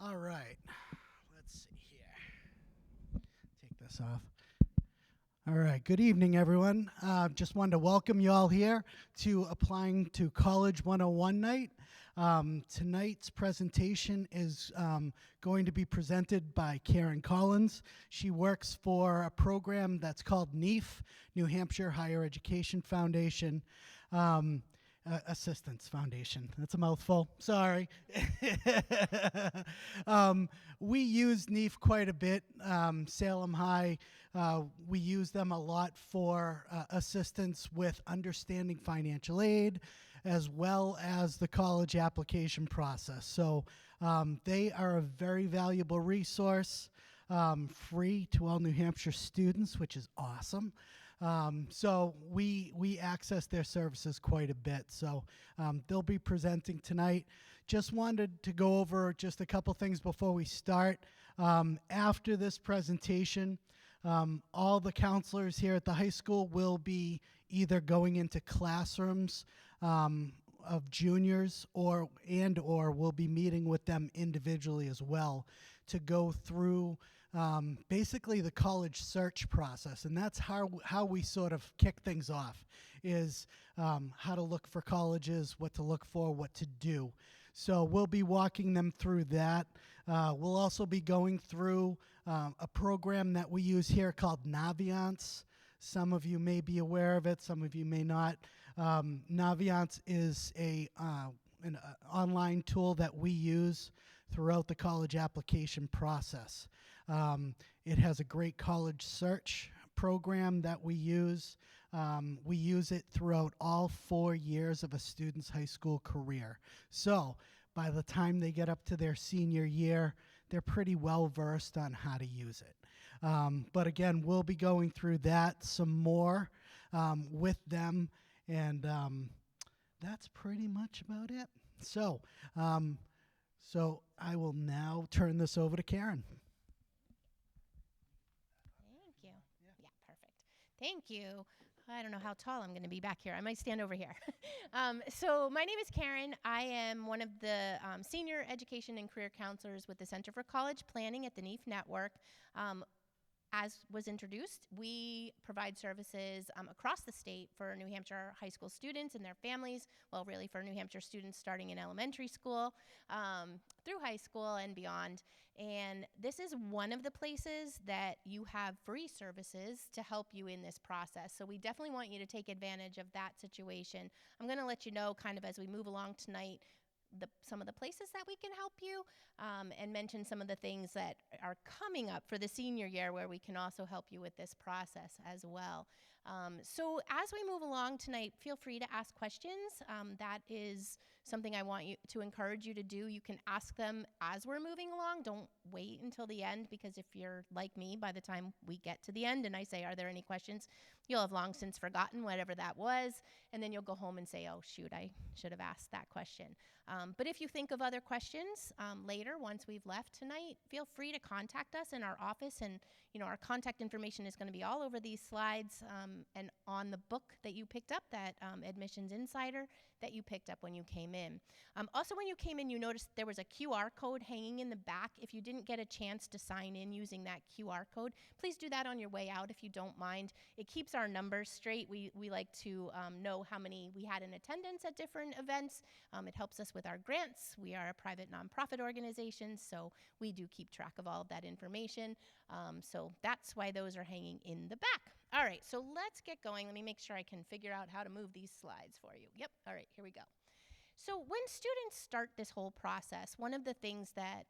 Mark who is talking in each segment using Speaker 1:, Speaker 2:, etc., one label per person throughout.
Speaker 1: All right, let's see here. Take this off. All right, good evening, everyone. Just wanted to welcome you all here to Applying to College 101 night. Tonight's presentation is going to be presented by Karen Collins. She works for a program that's called NEAF, New Hampshire Higher Education Foundation. Assistance Foundation. That's a mouthful. Sorry. We use NEAF quite a bit. Salem High, we use them a lot for assistance with understanding financial aid, as well as the college application process. So they are a very valuable resource, free to all New Hampshire students, which is awesome. So we access their services quite a bit. So they'll be presenting tonight. Just wanted to go over just a couple things before we start. After this presentation, all the counselors here at the high school will be either going into classrooms of juniors or we'll be meeting with them individually as well to go through basically the college search process. And that's how we sort of kick things off, is how to look for colleges, what to look for, what to do. So we'll be walking them through that. We'll also be going through a program that we use here called Naviance. Some of you may be aware of it, some of you may not. Naviance is an online tool that we use throughout the college application process. It has a great college search program that we use. We use it throughout all 4 years of a student's high school career. So by the time they get up to their senior year, they're pretty well versed on how to use it. But again, we'll be going through that some more with them, and that's pretty much about it. So I will now turn this over to Karen.
Speaker 2: Thank you. Yeah, perfect. Thank you. I don't know how tall I'm going to be back here. I might stand over here. So my name is Karen. I am one of the senior education and career counselors with the Center for College Planning at the NEAF Network. As was introduced, we provide services across the state for New Hampshire high school students and their families, well, really for New Hampshire students starting in elementary school, through high school and beyond. And this is one of the places that you have free services to help you in this process. So we definitely want you to take advantage of that situation. I'm going to let you know kind of as we move along tonight some of the places that we can help you, and mention some of the things that are coming up for the senior year where we can also help you with this process as well. So as we move along tonight, feel free to ask questions. That is something I want you to encourage you to do. You can ask them as we're moving along. Don't wait until the end, because if you're like me, by the time we get to the end and I say, are there any questions, you'll have long since forgotten whatever that was, and then you'll go home and say, oh shoot, I should have asked that question. But if you think of other questions later, once we've left tonight, feel free to contact us in our office, and our contact information is going to be all over these slides and on the book that you picked up, that Admissions Insider that you picked up when you came in. Also, when you came in, you noticed there was a QR code hanging in the back. If you didn't get a chance to sign in using that QR code, please do that on your way out if you don't mind. It keeps our numbers straight. We like to know how many we had in attendance at different events. It helps us with our grants. We are a private nonprofit organization, so we do keep track of all of that information. So that's why those are hanging in the back. All right, so let's get going. Let me make sure I can figure out how to move these slides for you. Yep, all right, here we go. So when students start this whole process, one of the things that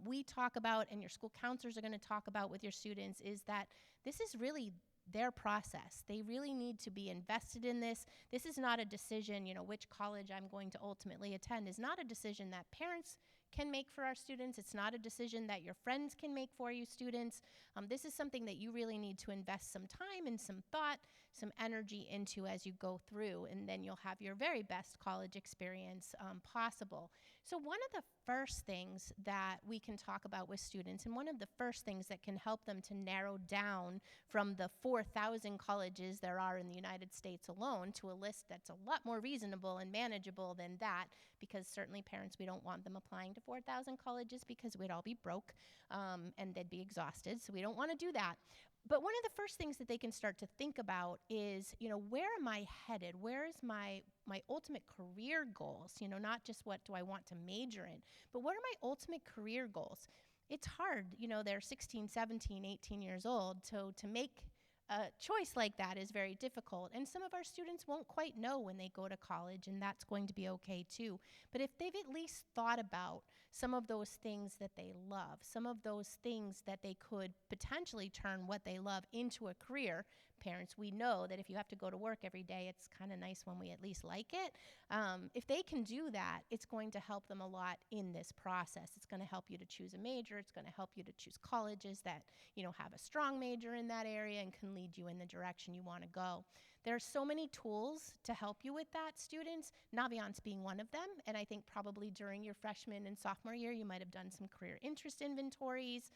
Speaker 2: we talk about and your school counselors are going to talk about with your students is that this is really their process. They really need to be invested in this. This is not a decision, which college I'm going to ultimately attend is not a decision that parents can make for our students. It's not a decision that your friends can make for you students. This is something that you really need to invest some time and some thought, some energy into as you go through, and then you'll have your very best college experience possible. So one of the first things that we can talk about with students, and one of the first things that can help them to narrow down from the 4,000 colleges there are in the United States alone to a list that's a lot more reasonable and manageable than that, because certainly parents, we don't want them applying to to 4,000 colleges because we'd all be broke and they'd be exhausted. So we don't want to do that. But one of the first things that they can start to think about is, where am I headed? Where is my ultimate career goals? Not just what do I want to major in, but what are my ultimate career goals? It's hard, they're 16, 17, 18 years old, so to make a choice like that is very difficult. And some of our students won't quite know when they go to college, and that's going to be okay too. But if they've at least thought about some of those things that they love, some of those things that they could potentially turn what they love into a career. Parents, we know that if you have to go to work every day, it's kind of nice when we at least like it. If they can do that, it's going to help them a lot in this process. It's going to help you to choose a major. It's going to help you to choose colleges that, have a strong major in that area and can lead you in the direction you want to go. There are so many tools to help you with that, students, Naviance being one of them. And I think probably during your freshman and sophomore year, you might have done some career interest inventories,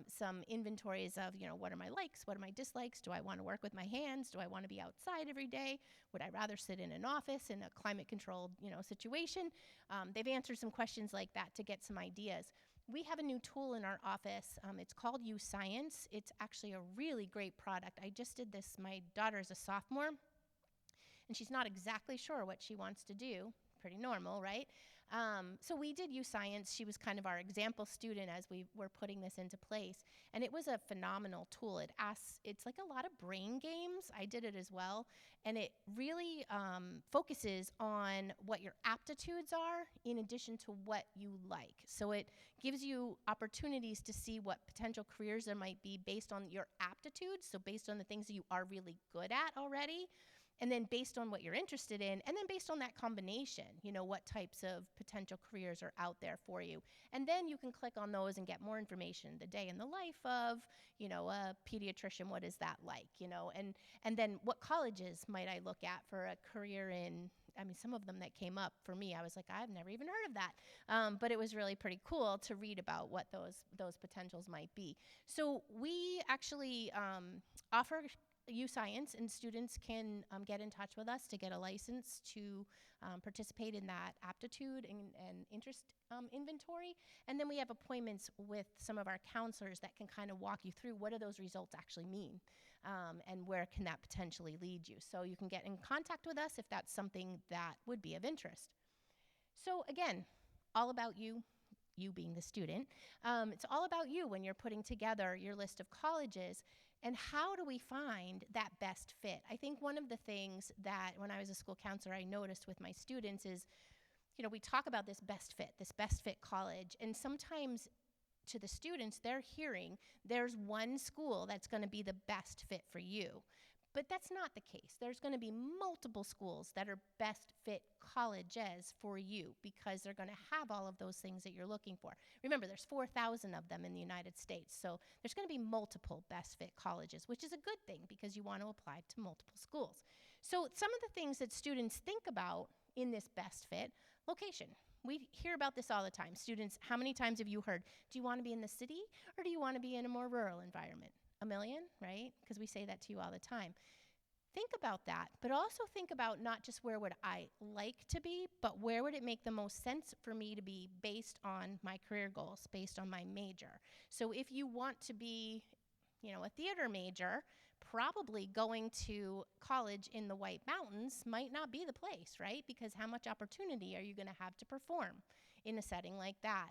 Speaker 2: some inventories of, what are my likes, what are my dislikes? Do I want to work with my hands? Do I want to be outside every day? Would I rather sit in an office in a climate-controlled, situation? They've answered some questions like that to get some ideas. We have a new tool in our office. It's called Science. It's actually a really great product. I just did this. My daughter is a sophomore, and she's not exactly sure what she wants to do. Pretty normal, right? So we did Science. She was kind of our example student as we were putting this into place. And it was a phenomenal tool. It's like a lot of brain games. I did it as well. And it really focuses on what your aptitudes are in addition to what you like. So it gives you opportunities to see what potential careers there might be based on your aptitudes. So based on the things that you are really good at already. And then based on what you're interested in, and then based on that combination, what types of potential careers are out there for you. And then you can click on those and get more information, the day in the life of, a pediatrician, what is that like, and then what colleges might I look at for a career in. Some of them that came up for me, I was like, I've never even heard of that. But it was really pretty cool to read about what those potentials might be. So we actually offer Science, and students can get in touch with us to get a license to participate in that aptitude and interest inventory. And then we have appointments with some of our counselors that can kind of walk you through what do those results actually mean, and where can that potentially lead you. So you can get in contact with us if that's something that would be of interest. So again, all about you being the student. It's all about you when you're putting together your list of colleges. And how do we find that best fit? I think one of the things that when I was a school counselor I noticed with my students is, we talk about this best fit college. And sometimes to the students, they're hearing there's one school that's going to be the best fit for you. But that's not the case. There's going to be multiple schools that are best fit colleges for you because they're going to have all of those things that you're looking for. Remember, there's 4,000 of them in the United States, so there's going to be multiple best fit colleges, which is a good thing because you want to apply to multiple schools. So some of the things that students think about in this best fit, location. We hear about this all the time. Students, how many times have you heard, do you want to be in the city or do you want to be in a more rural environment? A million, right? Because we say that to you all the time. Think about that, but also think about not just where would I like to be, but where would it make the most sense for me to be based on my career goals, based on my major. So if you want to be, a theater major, probably going to college in the White Mountains might not be the place, right? Because how much opportunity are you going to have to perform in a setting like that?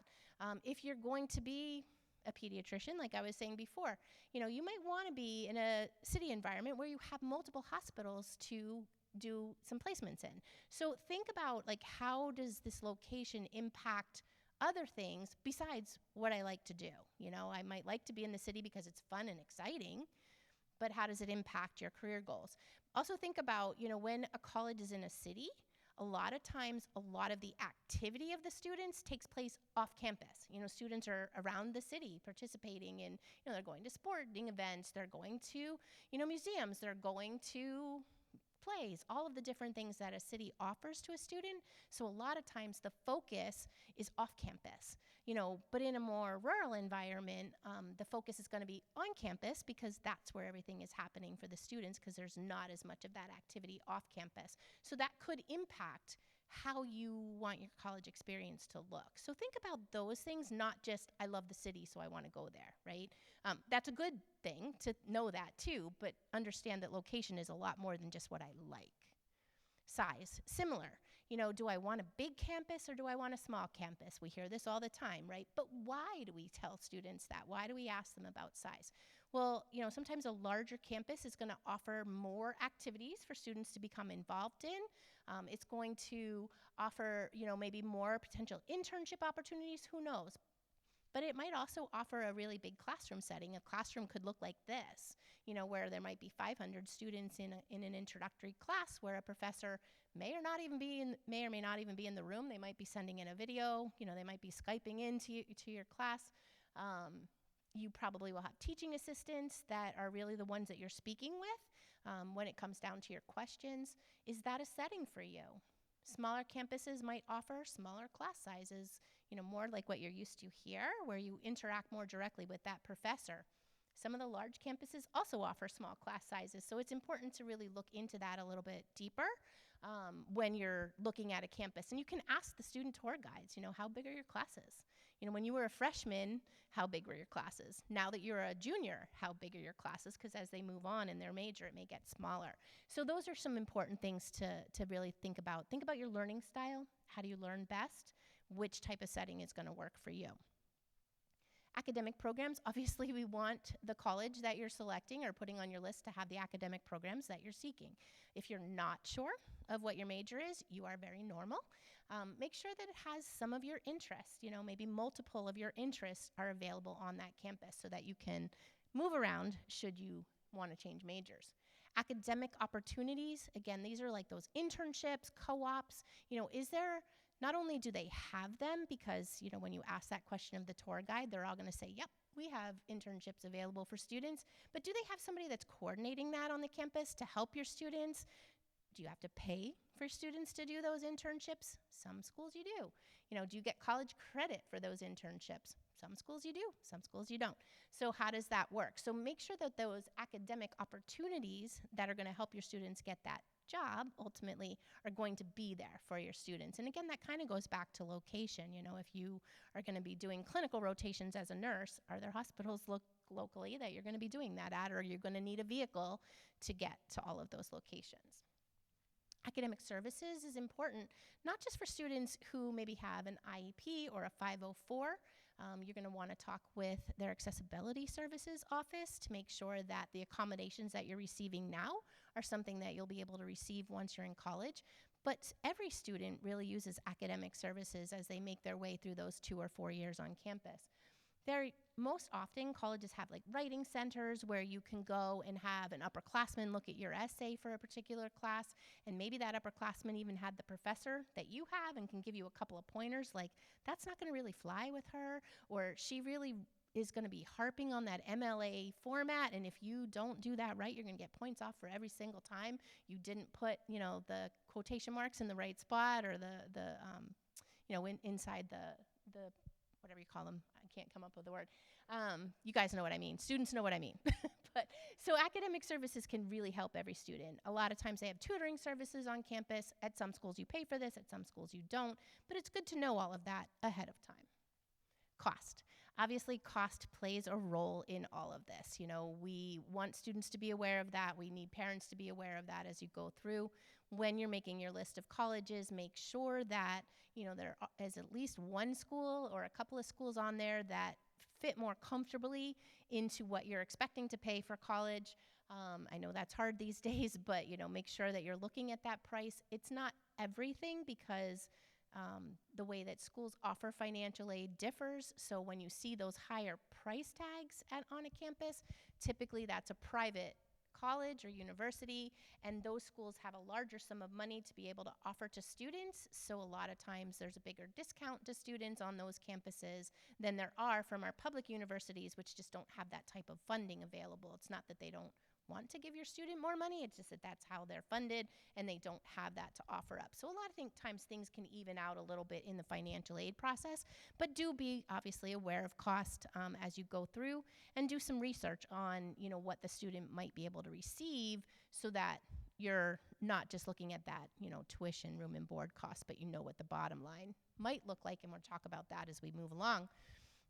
Speaker 2: If you're going to be a pediatrician, like I was saying before, you might want to be in a city environment where you have multiple hospitals to do some placements in. So think about how does this location impact other things besides what I like to do? I might like to be in the city because it's fun and exciting, but how does it impact your career goals? Also think about, when a college is in a city, a lot of times, a lot of the activity of the students takes place off campus. Students are around the city participating in, they're going to sporting events, they're going to, museums, they're going to plays, all of the different things that a city offers to a student. So a lot of times the focus is off campus, but in a more rural environment, the focus is going to be on campus because that's where everything is happening for the students because there's not as much of that activity off campus. So that could impact how you want your college experience to look. So think about those things, not just, I love the city, so I want to go there, right? That's a good thing to know that too, but understand that location is a lot more than just what I like. Size, similar. Do I want a big campus or do I want a small campus? We hear this all the time, right? But why do we tell students that? Why do we ask them about size? Well, sometimes a larger campus is going to offer more activities for students to become involved in. It's going to offer, maybe more potential internship opportunities, who knows? But it might also offer a really big classroom setting. A classroom could look like this, where there might be 500 students in an introductory class where a professor may or may not even be in the room. They might be sending in a video, they might be Skyping into to your class. You probably will have teaching assistants that are really the ones that you're speaking with when it comes down to your questions. Is that a setting for you? Smaller campuses might offer smaller class sizes, more like what you're used to here, where you interact more directly with that professor. Some of the large campuses also offer small class sizes, so it's important to really look into that a little bit deeper when you're looking at a campus. And you can ask the student tour guides, how big are your classes? When you were a freshman, how big were your classes? Now that you're a junior, how big are your classes? Because as they move on in their major, it may get smaller. So those are some important things to really think about. Think about your learning style. How do you learn best? Which type of setting is going to work for you? Academic programs, obviously we want the college that you're selecting or putting on your list to have the academic programs that you're seeking. If you're not sure of what your major is, you are very normal. Make sure that it has some of your interests, maybe multiple of your interests are available on that campus so that you can move around should you want to change majors. Academic opportunities, again, these are like those internships, co-ops, not only do they have them because, when you ask that question of the tour guide, they're all going to say, yep, we have internships available for students, but do they have somebody that's coordinating that on the campus to help your students? Do you have to pay for students to do those internships? Some schools you do. Do you get college credit for those internships? Some schools you do, some schools you don't. So how does that work? So make sure that those academic opportunities that are going to help your students get that job ultimately are going to be there for your students. And again, that kind of goes back to location. If you are going to be doing clinical rotations as a nurse, are there hospitals locally that you're going to be doing that at, or you're going to need a vehicle to get to all of those locations? Academic services is important, not just for students who maybe have an IEP or a 504. You're going to want to talk with their accessibility services office to make sure that the accommodations that you're receiving now are something that you'll be able to receive once you're in college. But every student really uses academic services as they make their way through those 2 or 4 years on campus. Most often, colleges have like writing centers where you can go and have an upperclassman look at your essay for a particular class, and maybe that upperclassman even had the professor that you have and can give you a couple of pointers, like that's not going to really fly with her, or she really is going to be harping on that MLA format, and if you don't do that right, you're going to get points off for every single time you didn't put, the quotation marks in the right spot, or inside the whatever you call them. I can't come up with the word. You guys know what I mean. Students know what I mean. So academic services can really help every student. A lot of times they have tutoring services on campus. At some schools you pay for this, at some schools you don't, but it's good to know all of that ahead of time. Cost. Obviously, cost plays a role in all of this. We want students to be aware of that. We need parents to be aware of that as you go through. When you're making your list of colleges, make sure that, there is at least one school or a couple of schools on there that fit more comfortably into what you're expecting to pay for college. I know that's hard these days, but, make sure that you're looking at that price. It's not everything because the way that schools offer financial aid differs. So when you see those higher price tags on a campus, typically that's a private college or university, and those schools have a larger sum of money to be able to offer to students. So a lot of times there's a bigger discount to students on those campuses than there are from our public universities, which just don't have that type of funding available. It's not that they don't want to give your student more money, it's just that that's how they're funded and they don't have that to offer up. So a lot of times things can even out a little bit in the financial aid process, but do be obviously aware of cost as you go through, and do some research on what the student might be able to receive so that you're not just looking at that, tuition, room and board costs, but you know what the bottom line might look like, and we'll talk about that as we move along.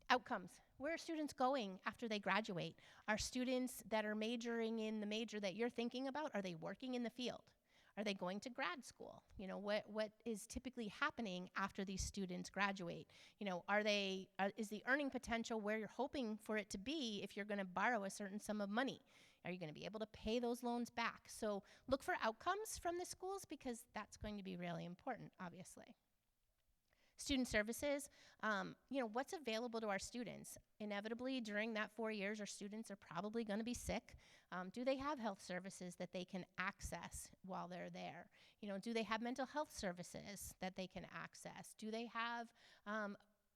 Speaker 2: Outcomes. Where are students going after they graduate? Are students that are majoring in the major that you're thinking about, are they working in the field? Are they going to grad school? What is typically happening after these students graduate? Is the earning potential where you're hoping for it to be if you're going to borrow a certain sum of money? Are you going to be able to pay those loans back? So look for outcomes from the schools, because that's going to be really important, obviously. Student services, what's available to our students? Inevitably, during that 4 years, our students are probably going to be sick. Do they have health services that they can access while they're there? Do they have mental health services that they can access? Do they have,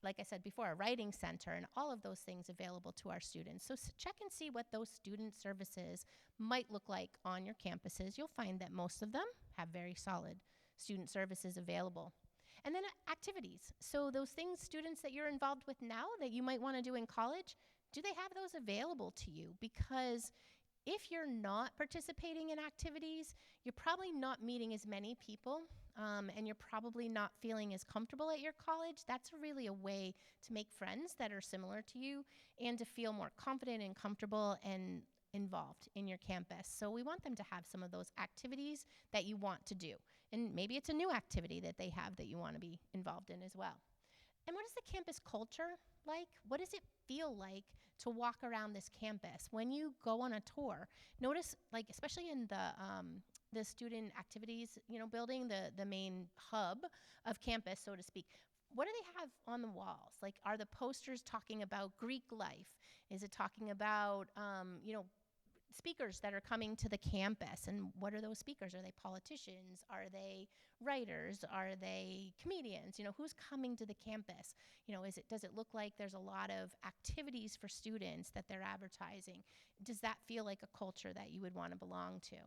Speaker 2: like I said before, a writing center and all of those things available to our students? So check and see what those student services might look like on your campuses. You'll find that most of them have very solid student services available. And then activities. So those things, students that you're involved with now that you might want to do in college, do they have those available to you? Because if you're not participating in activities, you're probably not meeting as many people, and you're probably not feeling as comfortable at your college. That's really a way to make friends that are similar to you and to feel more confident and comfortable and involved in your campus. So we want them to have some of those activities that you want to do. And maybe it's a new activity that they have that you want to be involved in as well. And what is the campus culture like? What does it feel like to walk around this campus? When you go on a tour, notice, like, especially in the student activities, building, the main hub of campus, so to speak, what do they have on the walls? Like, are the posters talking about Greek life? Is it talking about, speakers that are coming to the campus? And what are those speakers? Are they politicians? Are they writers? Are they comedians? Who's coming to the campus? Does it look like there's a lot of activities for students that they're advertising? Does that feel like a culture that you would want to belong to?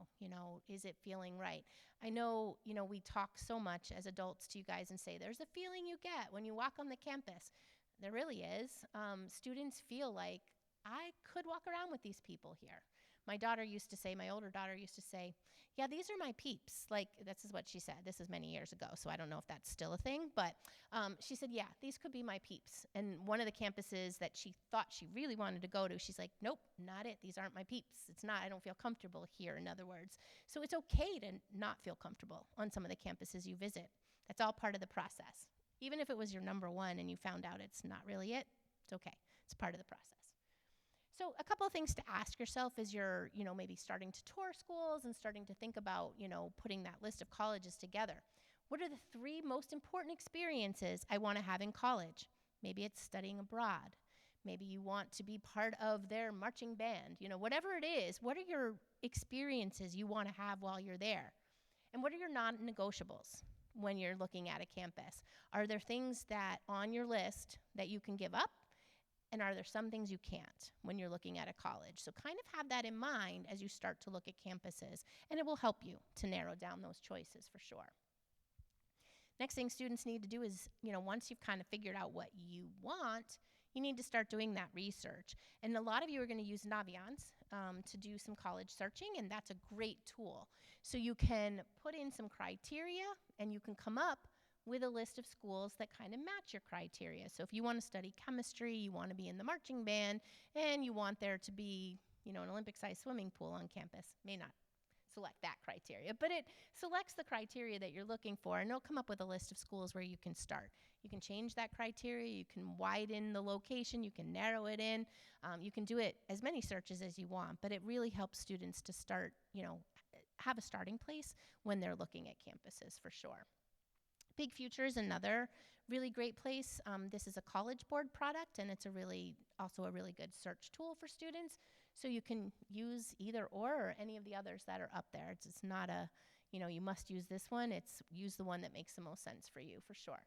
Speaker 2: Is it feeling right? I know, we talk so much as adults to you guys and say, there's a feeling you get when you walk on the campus. There really is. Students feel like, I could walk around with these people here. My older daughter used to say, yeah, these are my peeps. Like, this is what she said. This is many years ago, so I don't know if that's still a thing. But she said, yeah, these could be my peeps. And one of the campuses that she thought she really wanted to go to, she's like, nope, not it. These aren't my peeps. I don't feel comfortable here, in other words. So it's okay to not feel comfortable on some of the campuses you visit. That's all part of the process. Even if it was your number one and you found out it's not really it, it's okay. It's part of the process. So a couple of things to ask yourself as you're, maybe starting to tour schools and starting to think about, putting that list of colleges together. What are the 3 most important experiences I want to have in college? Maybe it's studying abroad. Maybe you want to be part of their marching band. Whatever it is, what are your experiences you want to have while you're there? And what are your non-negotiables when you're looking at a campus? Are there things that on your list that you can give up? And are there some things you can't when you're looking at a college? So kind of have that in mind as you start to look at campuses, and it will help you to narrow down those choices for sure. Next thing students need to do is, once you've kind of figured out what you want, you need to start doing that research. And a lot of you are going to use Naviance to do some college searching, and that's a great tool. So you can put in some criteria, and you can come up with a list of schools that kind of match your criteria. So if you want to study chemistry, you want to be in the marching band, and you want there to be, an Olympic-sized swimming pool on campus, may not select that criteria, but it selects the criteria that you're looking for, and it'll come up with a list of schools where you can start. You can change that criteria, you can widen the location, you can narrow it in, you can do it as many searches as you want, but it really helps students to start, have a starting place when they're looking at campuses for sure. Big Future is another really great place. This is a College Board product, and it's also a really good search tool for students. So you can use either or any of the others that are up there. It's not a, you must use this one. It's use the one that makes the most sense for you for sure.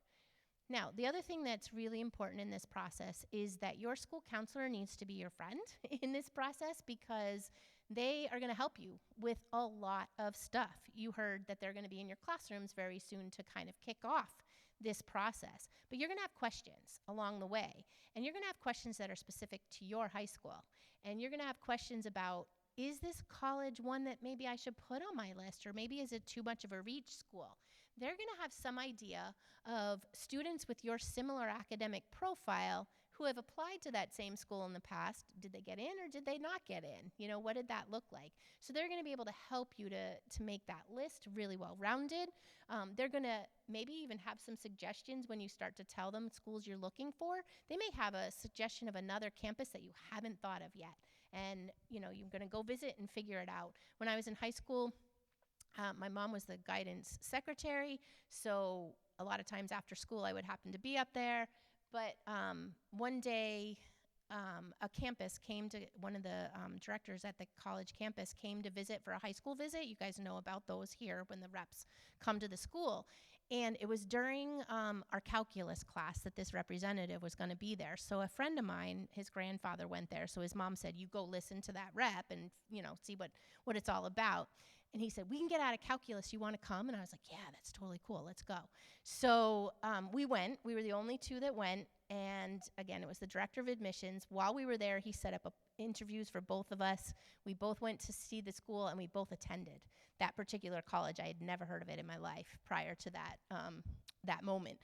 Speaker 2: Now, the other thing that's really important in this process is that your school counselor needs to be your friend in this process, because they are going to help you with a lot of stuff. You heard that they're going to be in your classrooms very soon to kind of kick off this process. But you're going to have questions along the way. And you're going to have questions that are specific to your high school. And you're going to have questions about is this college one that maybe I should put on my list, or maybe is it too much of a reach school? They're going to have some idea of students with your similar academic profile who have applied to that same school in the past. Did they get in or did they not get in? You know, what did that look like? So they're going to be able to help you to make that list really well-rounded. They're going to maybe even have some suggestions when you start to tell them schools you're looking for. They may have a suggestion of another campus that you haven't thought of yet. And, you know, you're going to go visit and figure it out. When I was in high school, my mom was the guidance secretary, so a lot of times after school I would happen to be up there. But one day, a campus came to, one of the directors at the college campus came to visit for a high school visit. You guys know about those here when the reps come to the school. And it was during our calculus class that this representative was going to be there. So a friend of mine, his grandfather went there. So his mom said, you go listen to that rep and, you know, see what it's all about. And he said, we can get out of calculus. You want to come? And I was like, yeah, that's totally cool. Let's go. So we went. We were the only two that went. And again, it was the director of admissions. While we were there, he set up interviews for both of us. We both went to see the school, and we both attended that particular college. I had never heard of it in my life prior to that moment.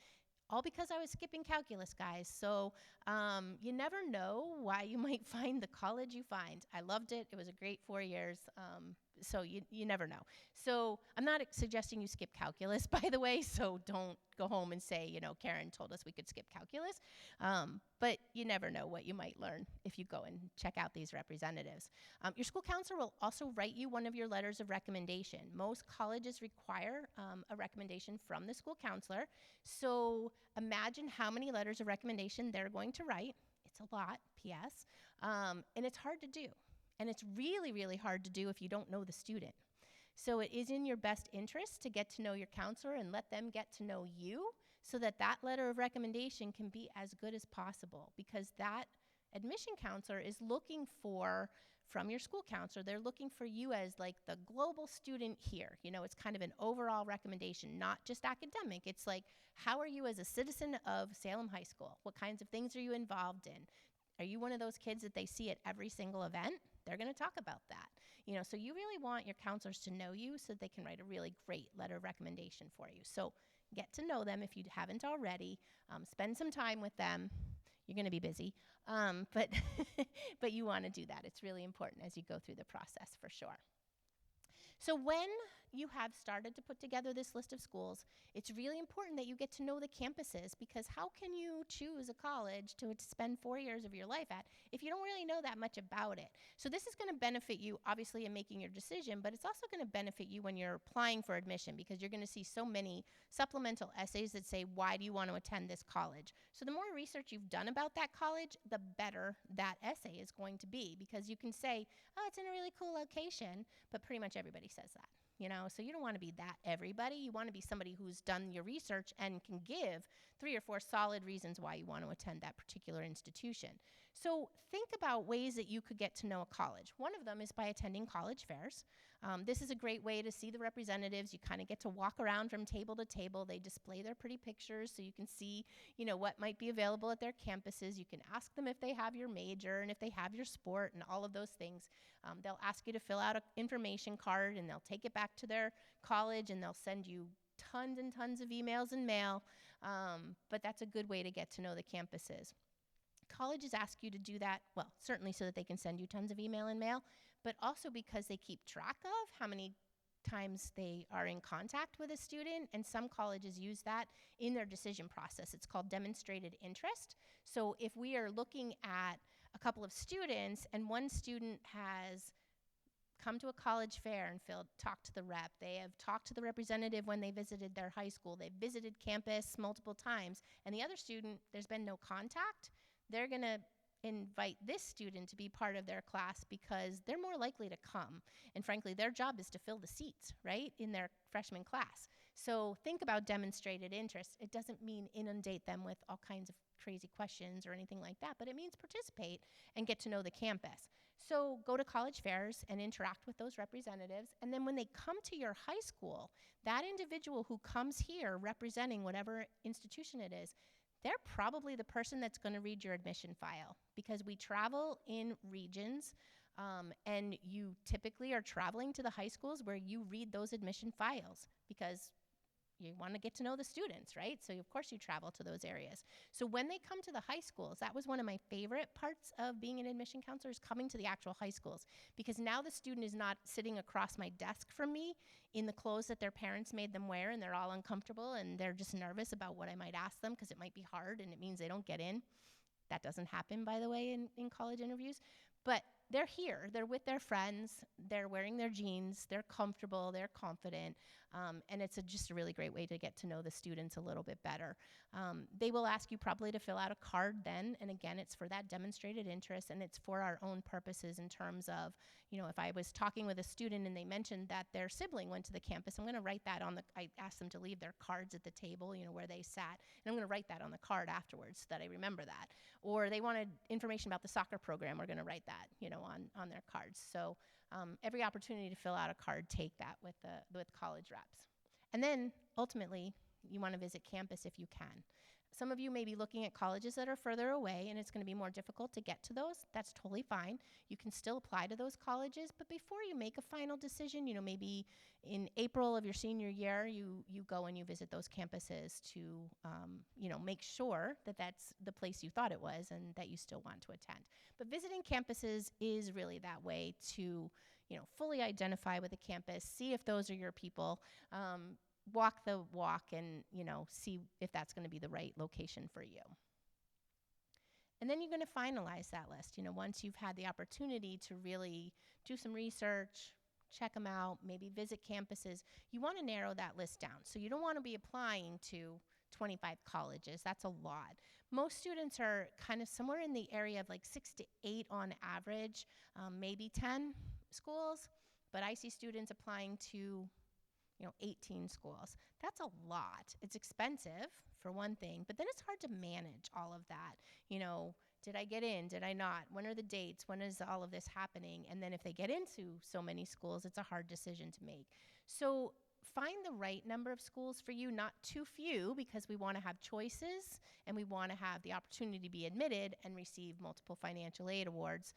Speaker 2: All because I was skipping calculus, guys. So you never know why you might find the college you find. I loved it. It was a great 4 years. So you never know. So I'm not suggesting you skip calculus, by the way, so don't go home and say, you know, Karen told us we could skip calculus. But you never know what you might learn if you go and check out these representatives. Your school counselor will also write you one of your letters of recommendation. Most colleges require a recommendation from the school counselor. So imagine how many letters of recommendation they're going to write. It's a lot, P.S., and it's hard to do. And it's really, really hard to do if you don't know the student. So it is in your best interest to get to know your counselor and let them get to know you so that that letter of recommendation can be as good as possible, because that admission counselor is looking for, from your school counselor, they're looking for you as like the global student here. You know, it's kind of an overall recommendation, not just academic. It's like, how are you as a citizen of Salem High School? What kinds of things are you involved in? Are you one of those kids that they see at every single event? They're going to talk about that. You know, so you really want your counselors to know you so that they can write a really great letter of recommendation for you. So get to know them if you haven't already. Spend some time with them. You're going to be busy, but but you want to do that. It's really important as you go through the process, for sure. So when you have started to put together this list of schools, it's really important that you get to know the campuses, because how can you choose a college to spend 4 years of your life at if you don't really know that much about it? So this is going to benefit you, obviously, in making your decision, but it's also going to benefit you when you're applying for admission, because you're going to see so many supplemental essays that say, why do you want to attend this college? So the more research you've done about that college, the better that essay is going to be, because you can say, oh, it's in a really cool location, but pretty much everybody says that. You know, so you don't want to be that everybody. You want to be somebody who's done your research and can give 3 or 4 solid reasons why you want to attend that particular institution. So think about ways that you could get to know a college. One of them is by attending college fairs. This is a great way to see the representatives. You kind of get to walk around from table to table. They display their pretty pictures so you can see, you know, what might be available at their campuses. You can ask them if they have your major and if they have your sport and all of those things. They'll ask you to fill out an information card, and they'll take it back to their college, and they'll send you tons and tons of emails and mail. But that's a good way to get to know the campuses. Colleges ask you to do that, well, certainly so that they can send you tons of email and mail, but also because they keep track of how many times they are in contact with a student, and some colleges use that in their decision process. It's called demonstrated interest. So if we are looking at a couple of students and one student has come to a college fair and talked to the rep, they have talked to the representative when they visited their high school, they've visited campus multiple times, and the other student, there's been no contact, they're going to invite this student to be part of their class because they're more likely to come. And frankly, their job is to fill the seats, right, in their freshman class. So think about demonstrated interest. It doesn't mean inundate them with all kinds of crazy questions or anything like that, but it means participate and get to know the campus. So go to college fairs and interact with those representatives. And then when they come to your high school, that individual who comes here representing whatever institution it is, they're probably the person that's going to read your admission file, because we travel in regions. And you typically are traveling to the high schools where you read those admission files because you want to get to know the students, right? So of course you travel to those areas. So when they come to the high schools, that was one of my favorite parts of being an admission counselor, is coming to the actual high schools, because now the student is not sitting across my desk from me in the clothes that their parents made them wear, and they're all uncomfortable and they're just nervous about what I might ask them because it might be hard and it means they don't get in. That doesn't happen, by the way, in college interviews. But they're here. They're with their friends. They're wearing their jeans. They're comfortable. They're confident. And it's just a really great way to get to know the students a little bit better. They will ask you probably to fill out a card then. And again, it's for that demonstrated interest, and it's for our own purposes in terms of, if I was talking with a student and they mentioned that their sibling went to the campus, I'm going to write that I asked them to leave their cards at the table, where they sat. And I'm going to write that on the card afterwards so that I remember that. Or they wanted information about the soccer program, we're going to write that, on their cards. So every opportunity to fill out a card, take that with college reps. And then ultimately, you want to visit campus if you can. Some of you may be looking at colleges that are further away, and it's going to be more difficult to get to those. That's totally fine. You can still apply to those colleges, but before you make a final decision, maybe in April of your senior year, you go and you visit those campuses to, make sure that that's the place you thought it was and that you still want to attend. But visiting campuses is really that way to, fully identify with the campus, see if those are your people, walk the walk, and see if that's going to be the right location for you. And then you're going to finalize that list. Once you've had the opportunity to really do some research, check them out, maybe visit campuses, you want to narrow that list down. So you don't want to be applying to 25 colleges. That's a lot. Most students are kind of somewhere in the area of like 6 to 8 on average, maybe 10 schools. But I see students applying to 18 schools. That's a lot. It's expensive, for one thing, but then it's hard to manage all of that. Did I get in? Did I not? When are the dates? When is all of this happening? And then if they get into so many schools, it's a hard decision to make. So find the right number of schools for you, not too few, because we want to have choices and we want to have the opportunity to be admitted and receive multiple financial aid awards.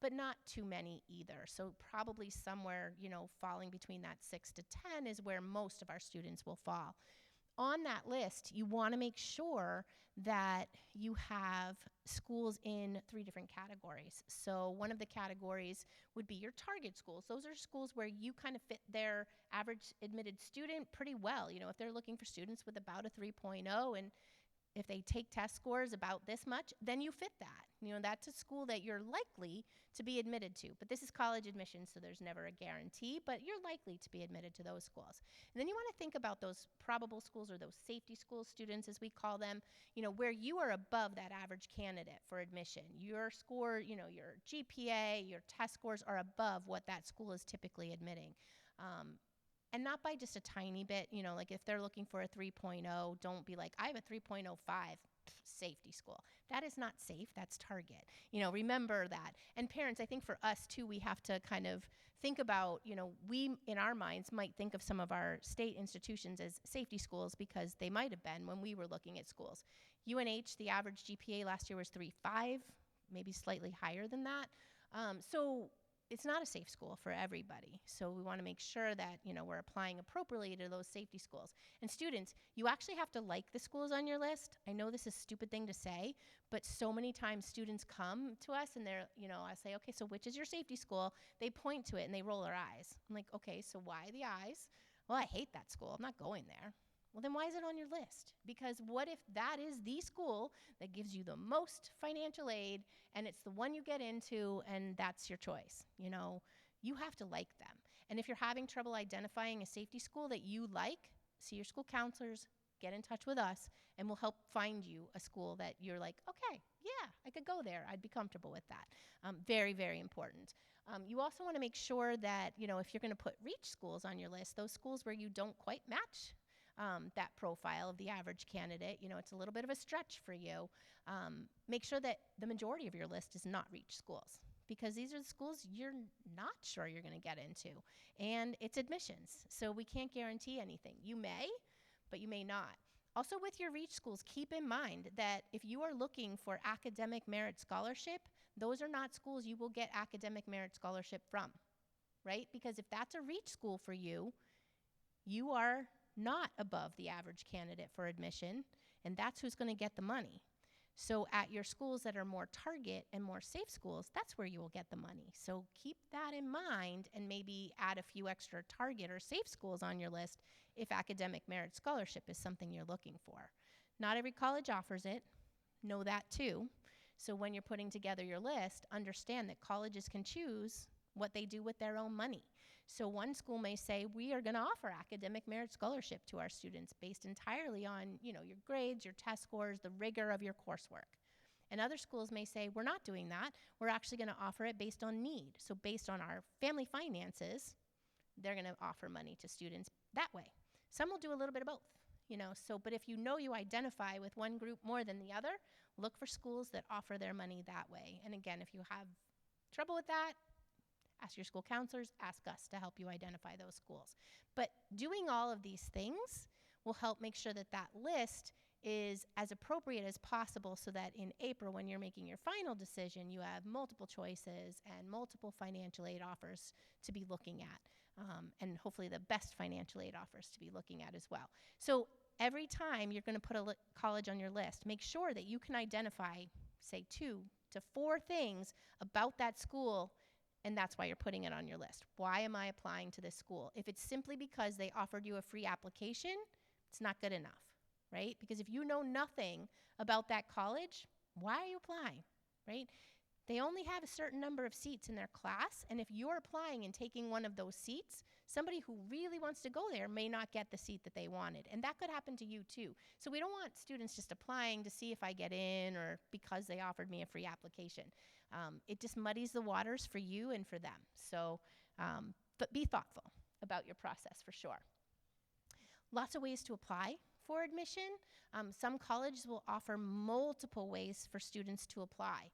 Speaker 2: But not too many either. So probably somewhere, falling between that 6 to 10 is where most of our students will fall. On that list, you want to make sure that you have schools in 3 different categories. So one of the categories would be your target schools. Those are schools where you kind of fit their average admitted student pretty well. If they're looking for students with about a 3.0 and if they take test scores about this much, then you fit that. That's a school that you're likely to be admitted to. But this is college admissions, so there's never a guarantee, but you're likely to be admitted to those schools. And then you want to think about those probable schools, or those safety school students, as we call them, where you are above that average candidate for admission. Your score, your GPA, your test scores are above what that school is typically admitting. And not by just a tiny bit, like if they're looking for a 3.0, don't be like, I have a 3.05, safety school. That is not safe, that's target. Remember that. And parents, I think for us too, we have to kind of think about, we in our minds might think of some of our state institutions as safety schools because they might have been when we were looking at schools. UNH, the average GPA last year was 3.5, maybe slightly higher than that. So it's not a safe school for everybody. So we want to make sure that, we're applying appropriately to those safety schools. And students, you actually have to like the schools on your list. I know this is a stupid thing to say, but so many times students come to us and they're, I say, okay, so which is your safety school? They point to it and they roll their eyes. I'm like, okay, so why the eyes? Well, I hate that school. I'm not going there. Well, then why is it on your list? Because what if that is the school that gives you the most financial aid and it's the one you get into and that's your choice? You have to like them. And if you're having trouble identifying a safety school that you like, see your school counselors, get in touch with us, and we'll help find you a school that you're like, okay, yeah, I could go there. I'd be comfortable with that. Very, very important. You also want to make sure that, if you're going to put reach schools on your list, those schools where you don't quite match that profile of the average candidate, it's a little bit of a stretch for you. Make sure that the majority of your list is not reach schools, because these are the schools you're not sure you're going to get into, and it's admissions, so we can't guarantee anything. You may, but you may not. Also with your REACH schools, keep in mind that if you are looking for academic merit scholarship, those are not schools you will get academic merit scholarship from, right? Because if that's a REACH school for you, you are not above the average candidate for admission, and that's who's going to get the money. So at your schools that are more target and more safe schools, that's where you will get the money. So keep that in mind and maybe add a few extra target or safe schools on your list if academic merit scholarship is something you're looking for. Not every college offers it. Know that too. So when you're putting together your list, understand that colleges can choose what they do with their own money. So one school may say, we are going to offer academic merit scholarship to our students based entirely on, your grades, your test scores, the rigor of your coursework. And other schools may say, we're not doing that. We're actually going to offer it based on need. So based on our family finances, they're going to offer money to students that way. Some will do a little bit of both, but if you identify with one group more than the other, look for schools that offer their money that way. And again, if you have trouble with that, ask your school counselors, ask us to help you identify those schools. But doing all of these things will help make sure that that list is as appropriate as possible so that in April, when you're making your final decision, you have multiple choices and multiple financial aid offers to be looking at, and hopefully the best financial aid offers to be looking at as well. So every time you're going to put a college on your list, make sure that you can identify, say, 2 to 4 things about that school. And that's why you're putting it on your list. Why am I applying to this school? If it's simply because they offered you a free application, it's not good enough, right? Because if you know nothing about that college, why are you applying, right? They only have a certain number of seats in their class, and if you're applying and taking one of those seats, somebody who really wants to go there may not get the seat that they wanted, and that could happen to you too. So we don't want students just applying to see if I get in or because they offered me a free application. It just muddies the waters for you and for them. So, but be thoughtful about your process for sure. Lots of ways to apply for admission. Some colleges will offer multiple ways for students to apply.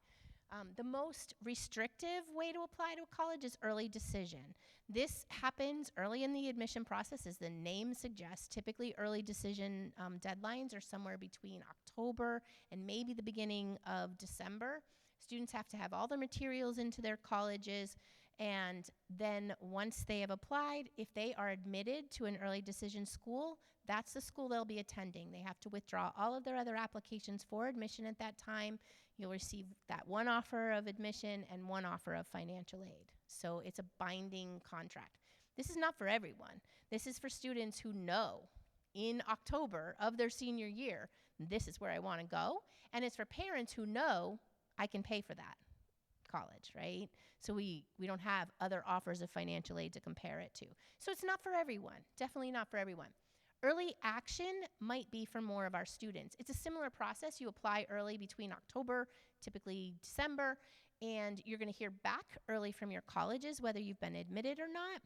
Speaker 2: The most restrictive way to apply to a college is early decision. This happens early in the admission process, as the name suggests. Typically, early decision deadlines are somewhere between October and maybe the beginning of December. Students have to have all their materials into their colleges, and then once they have applied, if they are admitted to an early decision school, that's the school they'll be attending. They have to withdraw all of their other applications for admission at that time. You'll receive that one offer of admission and one offer of financial aid. So it's a binding contract. This is not for everyone. This is for students who know in October of their senior year, this is where I want to go. And it's for parents who know I can pay for that college, right? So we don't have other offers of financial aid to compare it to. So it's not for everyone, definitely not for everyone. Early action might be for more of our students. It's a similar process. You apply early between October, typically December, and you're going to hear back early from your colleges whether you've been admitted or not.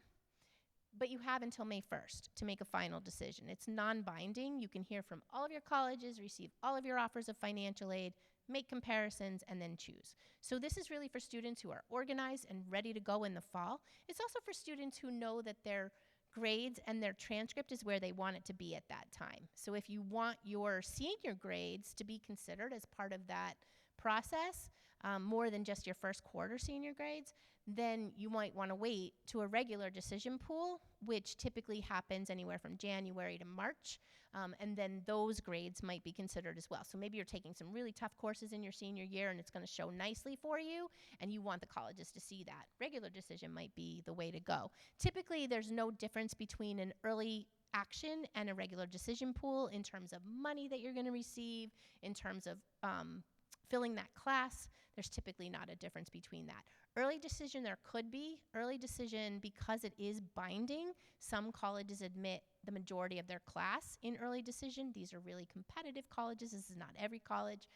Speaker 2: But you have until May 1st to make a final decision. It's non-binding. You can hear from all of your colleges, receive all of your offers of financial aid, make comparisons, and then choose. So this is really for students who are organized and ready to go in the fall. It's also for students who know that their grades and their transcript is where they want it to be at that time. So if you want your senior grades to be considered as part of that process, more than just your first quarter senior grades, then you might want to wait to a regular decision pool, which typically happens anywhere from January to March, and then those grades might be considered as well. So maybe you're taking some really tough courses in your senior year and it's going to show nicely for you, and you want the colleges to see that. Regular decision might be the way to go. Typically, there's no difference between an early action and a regular decision pool in terms of money that you're going to receive, in terms of filling that class. There's typically not a difference between that. Early decision, there could be. Early decision, because it is binding, some colleges admit the majority of their class in early decision. These are really competitive colleges. This is not every college.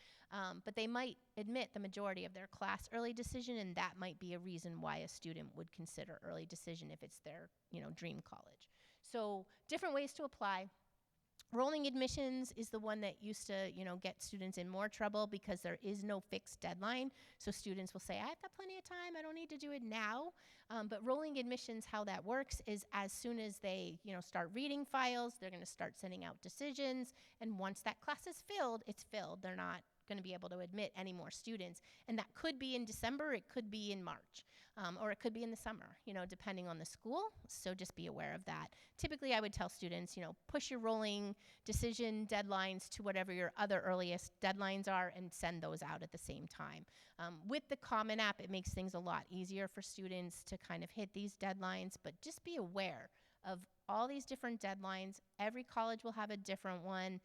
Speaker 2: But they might admit the majority of their class early decision, and that might be a reason why a student would consider early decision if it's their dream college. So different ways to apply. Rolling admissions is the one that used to, get students in more trouble because there is no fixed deadline. So students will say, I've got plenty of time, I don't need to do it now. But rolling admissions, how that works is as soon as they, start reading files, they're gonna start sending out decisions. And once that class is filled, it's filled. They're not gonna be able to admit any more students. And that could be in December, it could be in March. Or it could be in the summer, depending on the school. So just be aware of that. Typically, I would tell students, push your rolling decision deadlines to whatever your other earliest deadlines are and send those out at the same time. With the Common App, it makes things a lot easier for students to kind of hit these deadlines, but just be aware of all these different deadlines. Every college will have a different one.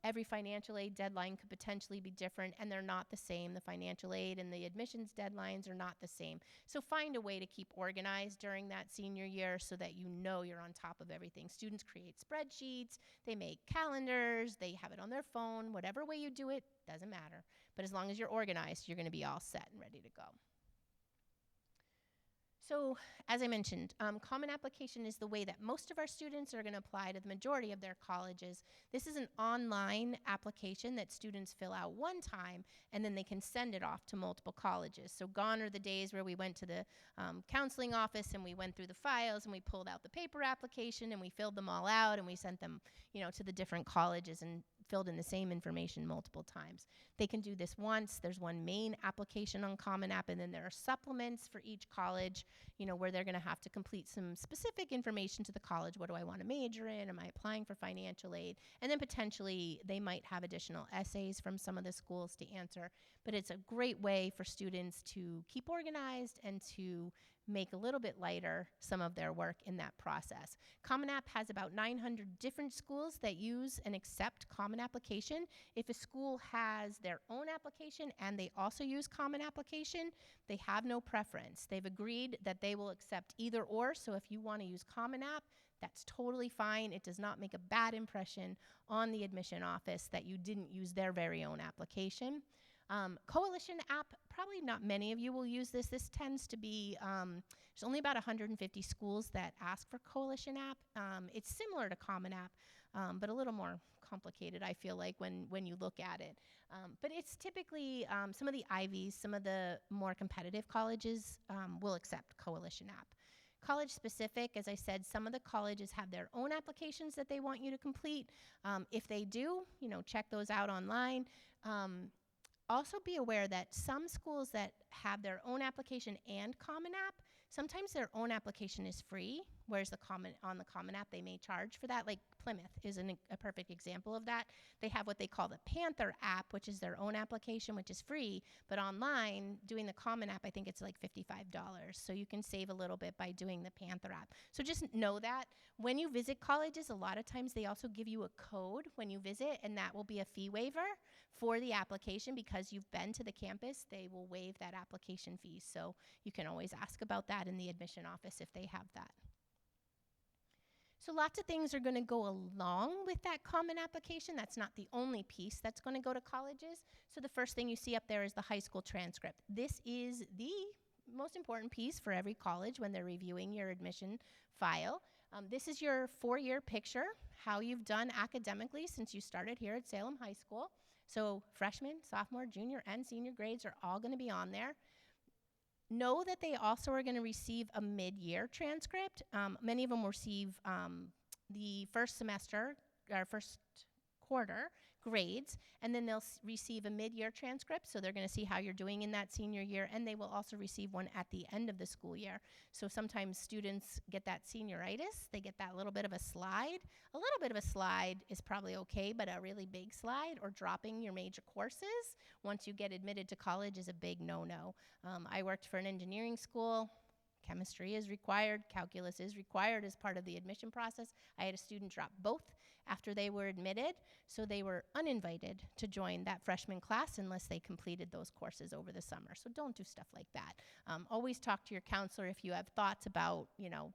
Speaker 2: Every financial aid deadline could potentially be different, and they're not the same. The financial aid and the admissions deadlines are not the same. So find a way to keep organized during that senior year so that you're on top of everything. Students create spreadsheets, they make calendars, they have it on their phone. Whatever way you do it, doesn't matter. But as long as you're organized, you're going to be all set and ready to go. So, as I mentioned, Common Application is the way that most of our students are going to apply to the majority of their colleges. This is an online application that students fill out one time, and then they can send it off to multiple colleges. So gone are the days where we went to the counseling office and we went through the files and we pulled out the paper application and we filled them all out and we sent them, to the different colleges and filled in the same information multiple times. They can do this once. There's one main application on Common App, and then there are supplements for each college, where they're going to have to complete some specific information to the college. What do I want to major in? Am I applying for financial aid? And then potentially they might have additional essays from some of the schools to answer. But it's a great way for students to keep organized and to make a little bit lighter some of their work in that process. Common App has about 900 different schools that use and accept Common Application. If a school has their own application and they also use Common Application, they have no preference. They've agreed that they will accept either or, so if you want to use Common App, that's totally fine. It does not make a bad impression on the admission office that you didn't use their very own application. Coalition App, probably not many of you will use this. This tends to be, there's only about 150 schools that ask for Coalition App. It's similar to Common App, but a little more complicated, I feel like, when you look at it. But it's typically some of the Ivies, some of the more competitive colleges will accept Coalition App. College specific, as I said, some of the colleges have their own applications that they want you to complete. If they do, check those out online. Also be aware that some schools that have their own application and Common App, sometimes their own application is free, whereas on the Common App they may charge for that. Like Plymouth is a perfect example of that. They have what they call the Panther app, which is their own application, which is free, but online, doing the Common App, I think it's like $55. So you can save a little bit by doing the Panther app. So just know that when you visit colleges, a lot of times they also give you a code when you visit, and that will be a fee waiver for the application. Because you've been to the campus, they will waive that application fee. So you can always ask about that in the admission office if they have that. So lots of things are going to go along with that Common Application. That's not the only piece that's going to go to colleges. So the first thing you see up there is the high school transcript. This is the most important piece for every college when they're reviewing your admission file. This is your 4-year picture, how you've done academically since you started here at Salem High School. So freshman, sophomore, junior, and senior grades are all going to be on there. Know that they also are going to receive a mid-year transcript. Many of them receive the first semester, or first quarter grades, and then they'll receive a mid-year transcript, so they're going to see how you're doing in that senior year, and they will also receive one at the end of the school year. So sometimes students get that senioritis, they get that little bit of a slide. A little bit of a slide is probably okay, but a really big slide or dropping your major courses once you get admitted to college is a big no-no. I worked for an engineering school. Chemistry is required, calculus is required as part of the admission process. I had a student drop both after they were admitted, so they were uninvited to join that freshman class unless they completed those courses over the summer. So don't do stuff like that. Always talk to your counselor if you have thoughts about,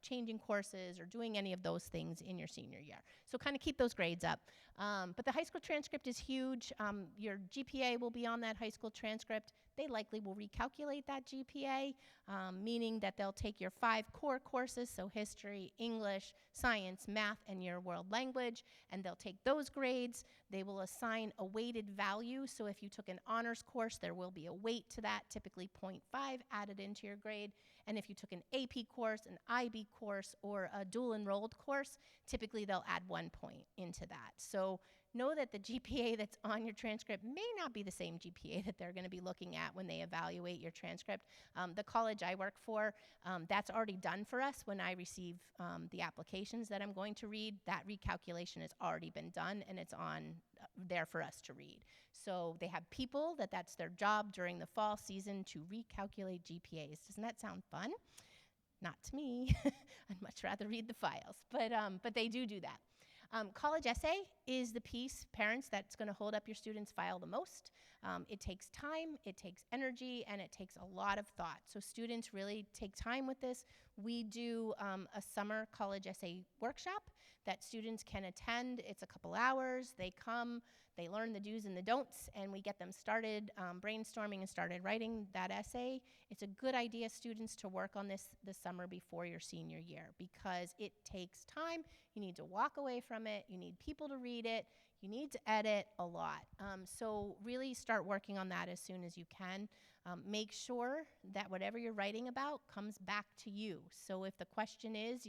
Speaker 2: changing courses or doing any of those things in your senior year. So kind of keep those grades up. But the high school transcript is huge. Your GPA will be on that high school transcript. They likely will recalculate that GPA, meaning that they'll take your 5 core courses, so history, English, science, math, and your world language, and they'll take those grades. They will assign a weighted value. So if you took an honors course, there will be a weight to that, typically 0.5 added into your grade. And if you took an AP course, an IB course, or a dual enrolled course, typically they'll add 1 point into that. So know that the GPA that's on your transcript may not be the same GPA that they're going to be looking at when they evaluate your transcript. The college I work for, that's already done for us. When I receive the applications that I'm going to read, that recalculation has already been done, and it's on there for us to read. So they have people that's their job during the fall season to recalculate GPAs. Doesn't that sound fun? Not to me. I'd much rather read the files, but they do that. College essay is the piece, parents, that's going to hold up your student's file the most. It takes time, it takes energy, and it takes a lot of thought. So students really take time with this. We do a summer college essay workshop that students can attend. It's a couple hours. They come, they learn the do's and the don'ts, and we get them started brainstorming and started writing that essay. It's a good idea, students, to work on this summer before your senior year, because it takes time. You need to walk away from it. You need people to read it. You need to edit a lot. So really start working on that as soon as you can. Make sure that whatever you're writing about comes back to you. So if the question is,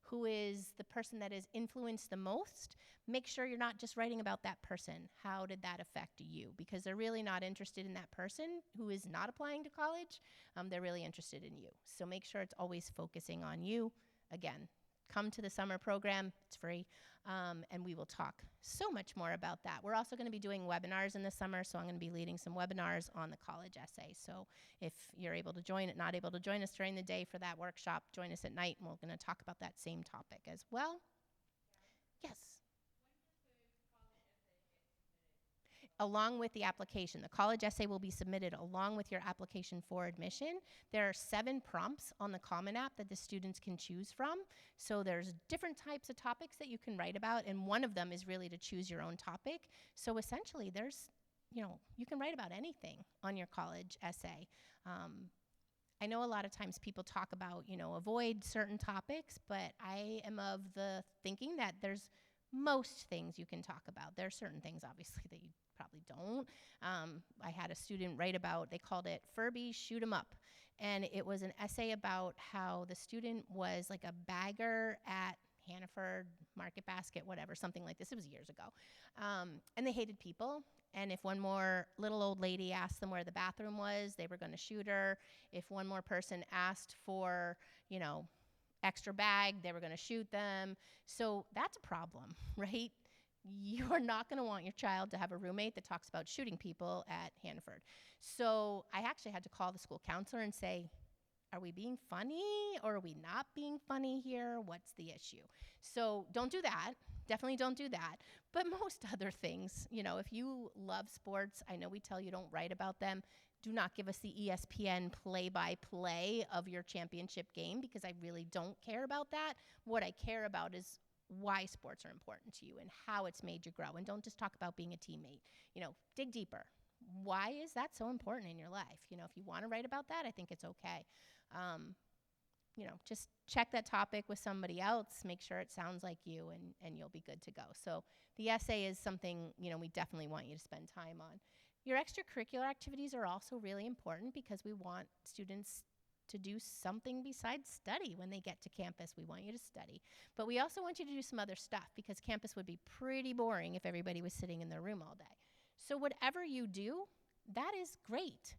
Speaker 2: who is the person that has influenced the most, make sure you're not just writing about that person. How did that affect you? Because they're really not interested in that person who is not applying to college. They're really interested in you. So make sure it's always focusing on you. Again, come to the summer program. It's free. And we will talk so much more about that. We're also going to be doing webinars in the summer, so I'm going to be leading some webinars on the college essay. So if you're able to join it, not able to join us during the day for that workshop, join us at night, and we're going to talk about that same topic as well. Yes. Along with the application. The college essay will be submitted along with your application for admission. There are 7 prompts on the Common App that the students can choose from. So there's different types of topics that you can write about, and one of them is really to choose your own topic. So essentially there's, you can write about anything on your college essay. I know a lot of times people talk about, avoid certain topics, but I am of the thinking that there's most things you can talk about. There are certain things, obviously, that you probably don't. I had a student write about, they called it Furby Shoot 'em Up. And it was an essay about how the student was like a bagger at Hannaford, Market Basket, whatever, something like this. It was years ago. And they hated people. And if one more little old lady asked them where the bathroom was, they were going to shoot her. If one more person asked for, extra bag, they were going to shoot them. So that's a problem, right? You're not going to want your child to have a roommate that talks about shooting people at Hannaford. So I actually had to call the school counselor and say, are we being funny or are we not being funny here? What's the issue? So don't do that. Definitely don't do that. But most other things, if you love sports, I know we tell you don't write about them. Do not give us the ESPN play-by-play of your championship game, because I really don't care about that. What I care about is why sports are important to you and how it's made you grow. And don't just talk about being a teammate. Dig deeper. Why is that so important in your life? If you want to write about that, I think it's okay. Just check that topic with somebody else, make sure it sounds like you, and you'll be good to go. So the essay is something, we definitely want you to spend time on. Your extracurricular activities are also really important, because we want students to do something besides study. When they get to campus, we want you to study. But we also want you to do some other stuff, because campus would be pretty boring if everybody was sitting in their room all day. So whatever you do, that is great.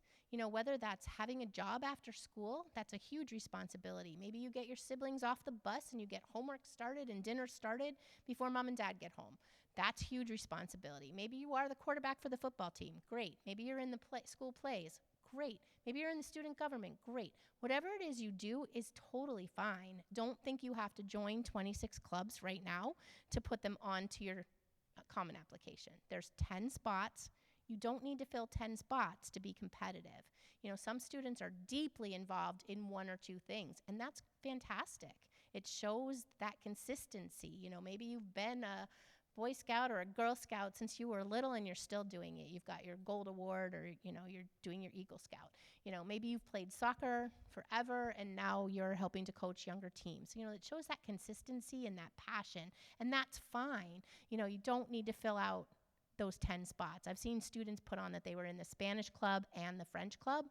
Speaker 2: Whether that's having a job after school, that's a huge responsibility. Maybe you get your siblings off the bus and you get homework started and dinner started before mom and dad get home. That's huge responsibility. Maybe you are the quarterback for the football team. Great. Maybe you're in the school plays. Great. Maybe you're in the student government. Great. Whatever it is you do is totally fine. Don't think you have to join 26 clubs right now to put them onto your common application. There's 10 spots. You don't need to fill 10 spots to be competitive. Some students are deeply involved in 1 or 2 things, and that's fantastic. It shows that consistency. Maybe you've been a Boy Scout or a Girl Scout since you were little and you're still doing it. You've got your Gold Award or, you're doing your Eagle Scout. Maybe you've played soccer forever and now you're helping to coach younger teams. It shows that consistency and that passion, and that's fine. You don't need to fill out those 10 spots. I've seen students put on that they were in the Spanish club and the French club,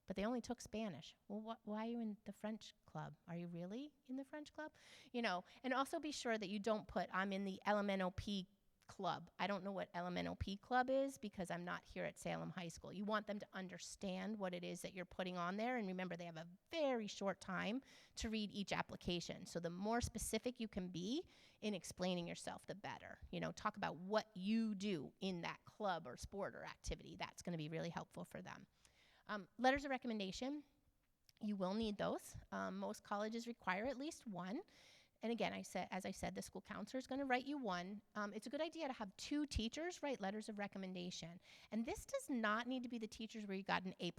Speaker 2: but they only took Spanish. Well, why are you in the French club? Are you really in the French club? And also be sure that you don't put, I'm in the LMNOP club. I don't know what LMNOP club is because I'm not here at Salem High School. You want them to understand what it is that you're putting on there. And remember, they have a very short time to read each application. So the more specific you can be in explaining yourself, the better. Talk about what you do in that club or sport or activity. That's going to be really helpful for them. Letters of recommendation, you will need those. Most colleges require at least one. And again, as I said, the school counselor is going to write you one. It's a good idea to have 2 teachers write letters of recommendation. And this does not need to be the teachers where you got an A++,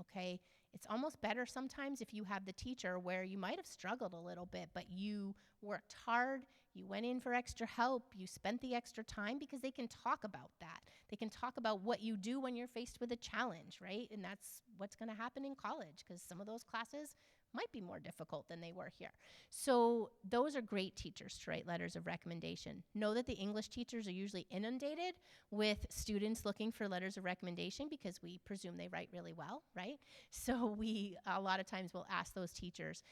Speaker 2: okay? It's almost better sometimes if you have the teacher where you might have struggled a little bit, but you worked hard, you went in for extra help, you spent the extra time, because they can talk about that. They can talk about what you do when you're faced with a challenge, right? And that's what's going to happen in college, because some of those classes might be more difficult than they were here. So those are great teachers to write letters of recommendation. Know that the English teachers are usually inundated with students looking for letters of recommendation because we presume they write really well, right? So we, a lot of times, will ask those teachers.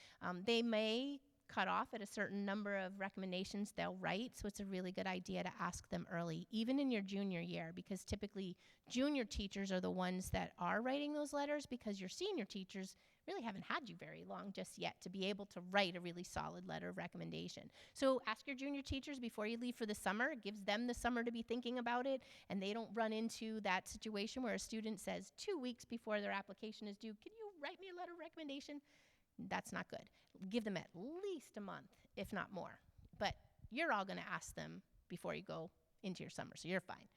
Speaker 2: They may cut off at a certain number of recommendations they'll write, so it's a really good idea to ask them early, even in your junior year, because typically junior teachers are the ones that are writing those letters, because your senior teachers really haven't had you very long just yet to be able to write a really solid letter of recommendation. So ask your junior teachers before you leave for the summer. It gives them the summer to be thinking about it, and they don't run into that situation where a student says 2 weeks before their application is due, can you write me a letter of recommendation? That's not good. Give them at least a month, if not more. But you're all going to ask them before you go into your summer, so you're fine.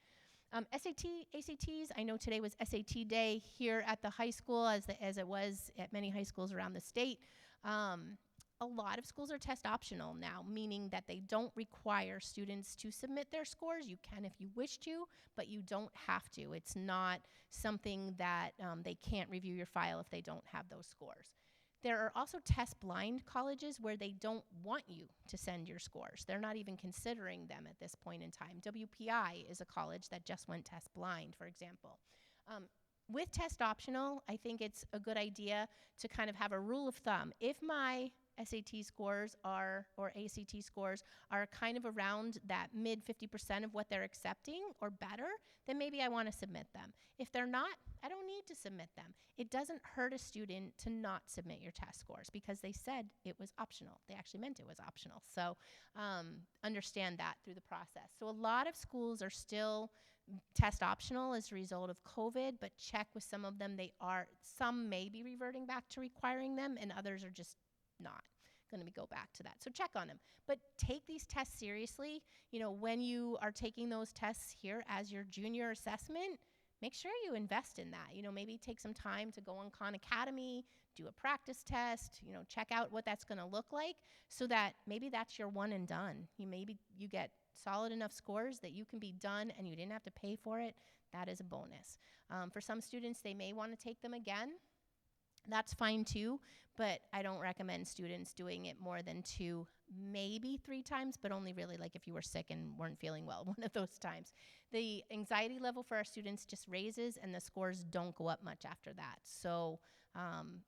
Speaker 2: ACTs, I know today was SAT day here at the high school, as it was at many high schools around the state. A lot of schools are test optional now, meaning that they don't require students to submit their scores. You can if you wish to, but you don't have to. It's not something that they can't review your file if they don't have those scores. There are also test blind colleges where they don't want you to send your scores. They're not even considering them at this point in time. WPI is a college that just went test blind, for example. With test optional, I think it's a good idea to kind of have a rule of thumb. If my SAT scores or ACT scores are kind of around that mid 50% of what they're accepting or better, then maybe I want to submit them. If they're not, I don't need to submit them. It doesn't hurt a student to not submit your test scores because they said it was optional. They actually meant it was optional. So understand that through the process. So a lot of schools are still test optional as a result of COVID, but check with some of them. Some may be reverting back to requiring them, and others are just not going to go back to that. So check on them. But take these tests seriously. When you are taking those tests here as your junior assessment, make sure you invest in that. Maybe take some time to go on Khan Academy, do a practice test, check out what that's going to look like so that maybe that's your one and done. Maybe you get solid enough scores that you can be done and you didn't have to pay for it. That is a bonus. For some students, they may want to take them again. That's fine too, but I don't recommend students doing it more than 2, maybe 3 times, but only really like if you were sick and weren't feeling well one of those times. The anxiety level for our students just raises and the scores don't go up much after that. So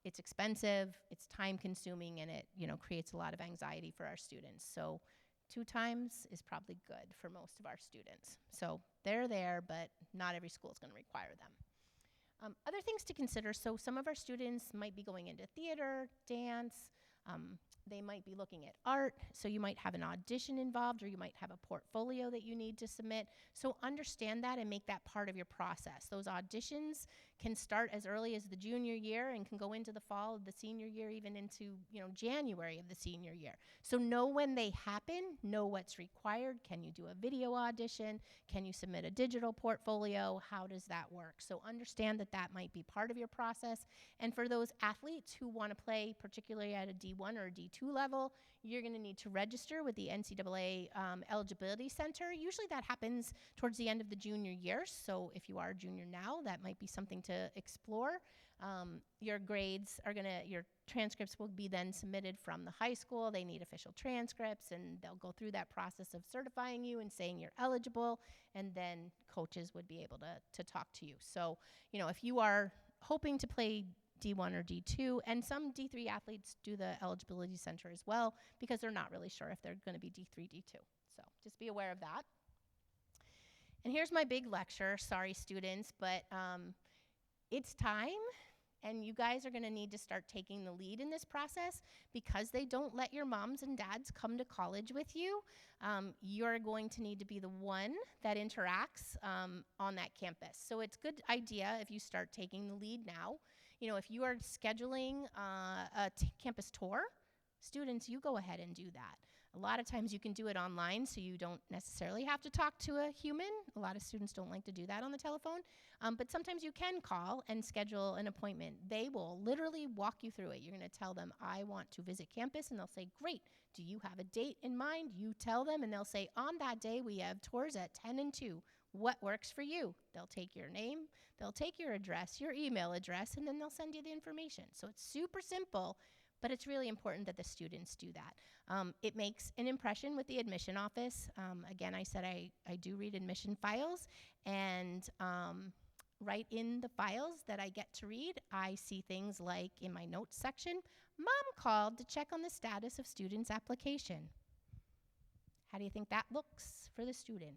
Speaker 2: it's expensive, it's time consuming, and it creates a lot of anxiety for our students. So 2 times is probably good for most of our students. So they're there, but not every school is going to require them. Other things to consider, so some of our students might be going into theater, dance, they might be looking at art, so you might have an audition involved or you might have a portfolio that you need to submit. So understand that and make that part of your process. Those auditions can start as early as the junior year and can go into the fall of the senior year, even into January of the senior year. So know when they happen, know what's required. Can you do a video audition? Can you submit a digital portfolio? How does that work? So understand that that might be part of your process. And for those athletes who want to play, particularly at a D1 D1 or D2 level, you're going to need to register with the NCAA Eligibility Center. Usually that happens towards the end of the junior year, so if you are a junior now, that might be something to explore. Your grades are your transcripts will be then submitted from the high school. They need official transcripts, and they'll go through that process of certifying you and saying you're eligible, and then coaches would be able to talk to you. So, if you are hoping to play D1 or D2, and some D3 athletes do the eligibility center as well, because they're not really sure if they're going to be D3, D2. So just be aware of that. And here's my big lecture. Sorry, students, but it's time, and you guys are going to need to start taking the lead in this process, because they don't let your moms and dads come to college with you. You're going to need to be the one that interacts on that campus. So it's a good idea if you start taking the lead now. If you are scheduling a campus tour, students, you go ahead and do that. A lot of times you can do it online, so you don't necessarily have to talk to a human. A lot of students don't like to do that on the telephone. But sometimes you can call and schedule an appointment. They will literally walk you through it. You're going to tell them, I want to visit campus, and they'll say, great. Do you have a date in mind? You tell them, and they'll say, on that day, we have tours at 10 and 2. What works for you? They'll take your name, they'll take your address, your email address, and then they'll send you the information. So it's super simple, but it's really important that the students do that. It makes an impression with the admission office. Again, I said I do read admission files, and right in the files that I get to read, I see things like in my notes section, Mom called to check on the status of student's application. How do you think that looks for the student?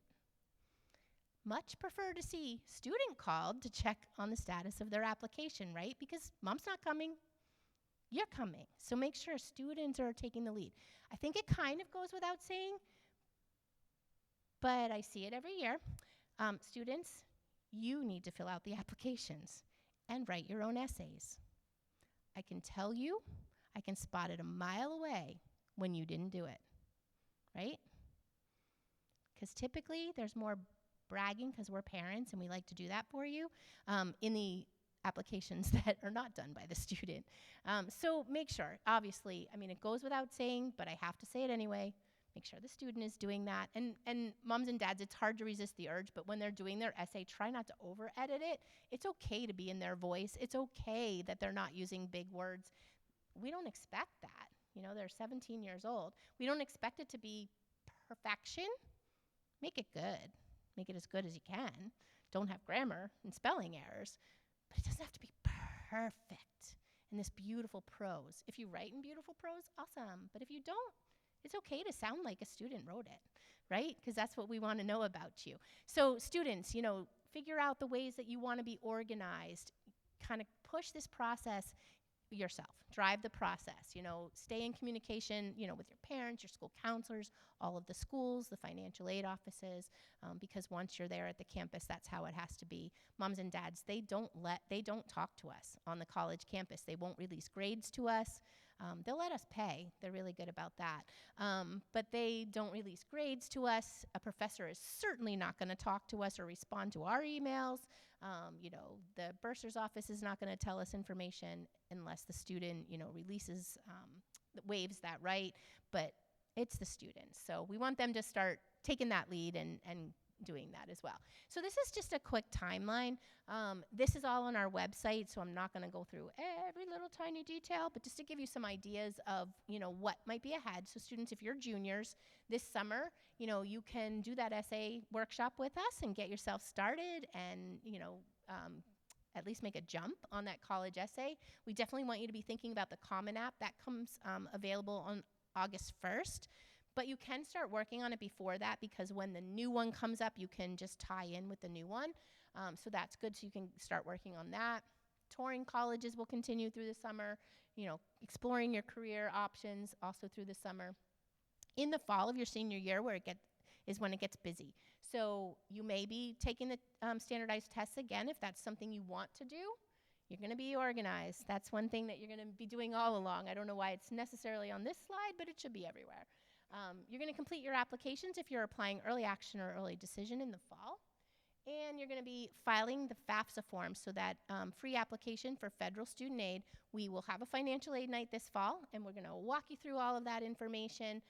Speaker 2: Much prefer to see student called to check on the status of their application, right? Because mom's not coming, you're coming. So make sure students are taking the lead. I think it kind of goes without saying, but I see it every year. Students, you need to fill out the applications and write your own essays. I can tell you, I can spot it a mile away when you didn't do it, right? Because typically there's more bragging, because we're parents and we like to do that for you, in the applications that are not done by the student. So make sure, obviously, it goes without saying, but I have to say it anyway, make sure the student is doing that. And moms and dads, it's hard to resist the urge, but when they're doing their essay, try not to over-edit it. It's okay to be in their voice. It's okay that they're not using big words. We don't expect that. They're 17 years old. We don't expect it to be perfection. Make it good. Make it as good as you can. Don't have grammar and spelling errors, but it doesn't have to be perfect. And this beautiful prose. If you write in beautiful prose, awesome. But if you don't, it's okay to sound like a student wrote it, right? Because that's what we want to know about you. So students, figure out the ways that you want to be organized. Kind of push this process yourself. Drive the process. Stay in communication, with your parents, your school counselors, all of the schools, the financial aid offices, because once you're there at the campus, that's how it has to be. Moms and dads, they don't talk to us on the college campus. They won't release grades to us. They'll let us pay. They're really good about that. But they don't release grades to us. A professor is certainly not going to talk to us or respond to our emails. The bursar's office is not going to tell us information unless the student, releases, waives that right. But it's the students. So we want them to start taking that lead and doing that as well. So this is just a quick timeline. This is all on our website, so I'm not going to go through every little tiny detail, but just to give you some ideas of, what might be ahead. So students, if you're juniors this summer, you can do that essay workshop with us and get yourself started and, at least make a jump on that college essay. We definitely want you to be thinking about the Common App. That comes available on August 1st. But you can start working on it before that, because when the new one comes up, you can just tie in with the new one. So that's good. So you can start working on that. Touring colleges will continue through the summer, exploring your career options also through the summer. In the fall of your senior year, is when it gets busy. So you may be taking the standardized tests again if that's something you want to do. You're going to be organized. That's one thing that you're going to be doing all along. I don't know why it's necessarily on this slide, but it should be everywhere. You're going to complete your applications if you're applying early action or early decision in the fall. And you're going to be filing the FAFSA form, so that free application for federal student aid. We will have a financial aid night this fall, and we're going to walk you through all of that information.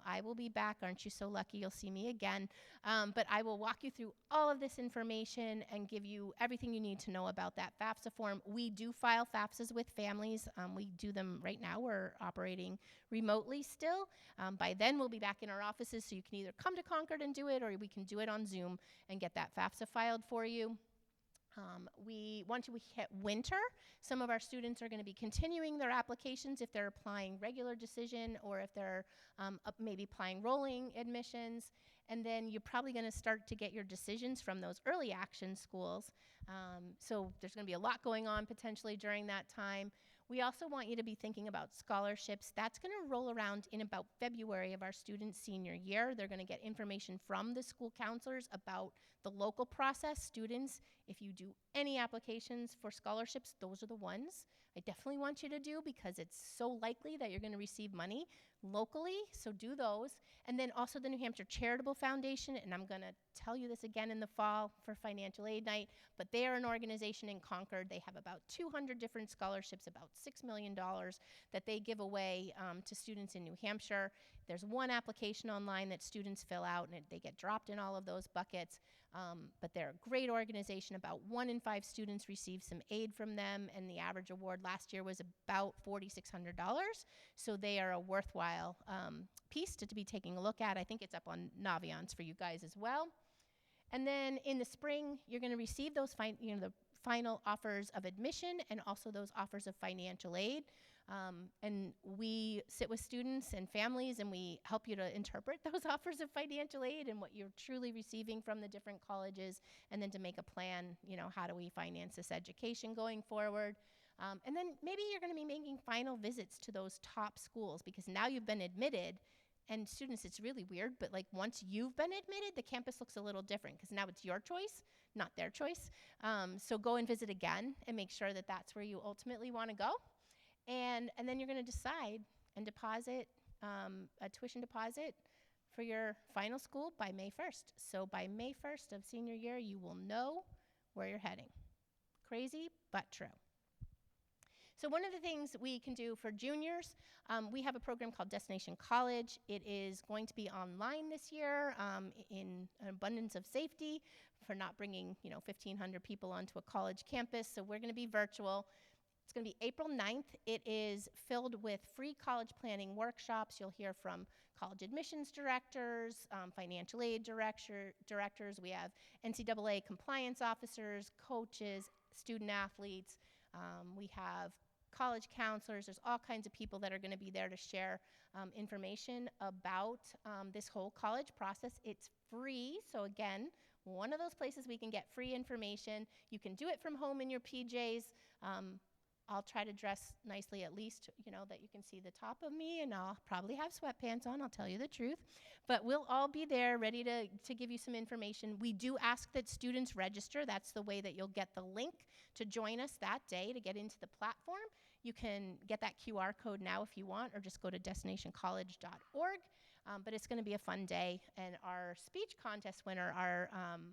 Speaker 2: I will be back. Aren't you so lucky? You'll see me again. But I will walk you through all of this information and give you everything you need to know about that FAFSA form. We do file FAFSAs with families. We do them right now. We're operating remotely still. By then, we'll be back in our offices, so you can either come to Concord and do it, or we can do it on Zoom and get that FAFSA filed for you. Once we hit winter, some of our students are going to be continuing their applications if they're applying regular decision, or if they're maybe applying rolling admissions. And then you're probably going to start to get your decisions from those early action schools. So there's going to be a lot going on potentially during that time. We also want you to be thinking about scholarships. That's going to roll around in about February of our students' senior year. They're going to get information from the school counselors about the local process. Students, if you do any applications for scholarships, those are the ones I definitely want you to do, because it's so likely that you're going to receive money locally, so do those. And then also the New Hampshire Charitable Foundation, and I'm going to tell you this again in the fall for financial aid night, but they are an organization in Concord. They have about 200 different scholarships, about $6 million that they give away to students in New Hampshire. There's one application online that students fill out, and they get dropped in all of those buckets. But they're a great organization. About 1 in 5 students receive some aid from them, and the average award last year was about $4,600. So they are a worthwhile piece to be taking a look at. I think it's up on Naviance for you guys as well. And then in the spring, you're going to receive those the final offers of admission, and also those offers of financial aid. And we sit with students and families, and we help you to interpret those offers of financial aid and what you're truly receiving from the different colleges, and then to make a plan, how do we finance this education going forward. And then maybe you're going to be making final visits to those top schools, because now you've been admitted. And students, it's really weird, but once you've been admitted, the campus looks a little different, because now it's your choice, not their choice. So go and visit again and make sure that that's where you ultimately want to go. And then you're going to decide and deposit a tuition deposit for your final school by May 1st. So by May 1st of senior year, you will know where you're heading. Crazy, but true. So one of the things we can do for juniors, we have a program called Destination College. It is going to be online this year in an abundance of safety for not bringing 1,500 people onto a college campus. So we're going to be virtual. It's going to be April 9th. It is filled with free college planning workshops. You'll hear from college admissions directors, financial aid directors. We have NCAA compliance officers, coaches, student athletes. We have college counselors. There's all kinds of people that are going to be there to share information about this whole college process. It's free. So again, one of those places we can get free information. You can do it from home in your PJs. I'll try to dress nicely, at least, that you can see the top of me, and I'll probably have sweatpants on, I'll tell you the truth. But we'll all be there ready to give you some information. We do ask that students register. That's the way that you'll get the link to join us that day to get into the platform. You can get that QR code now if you want, or just go to destinationcollege.org. But it's going to be a fun day, and our speech contest winner, our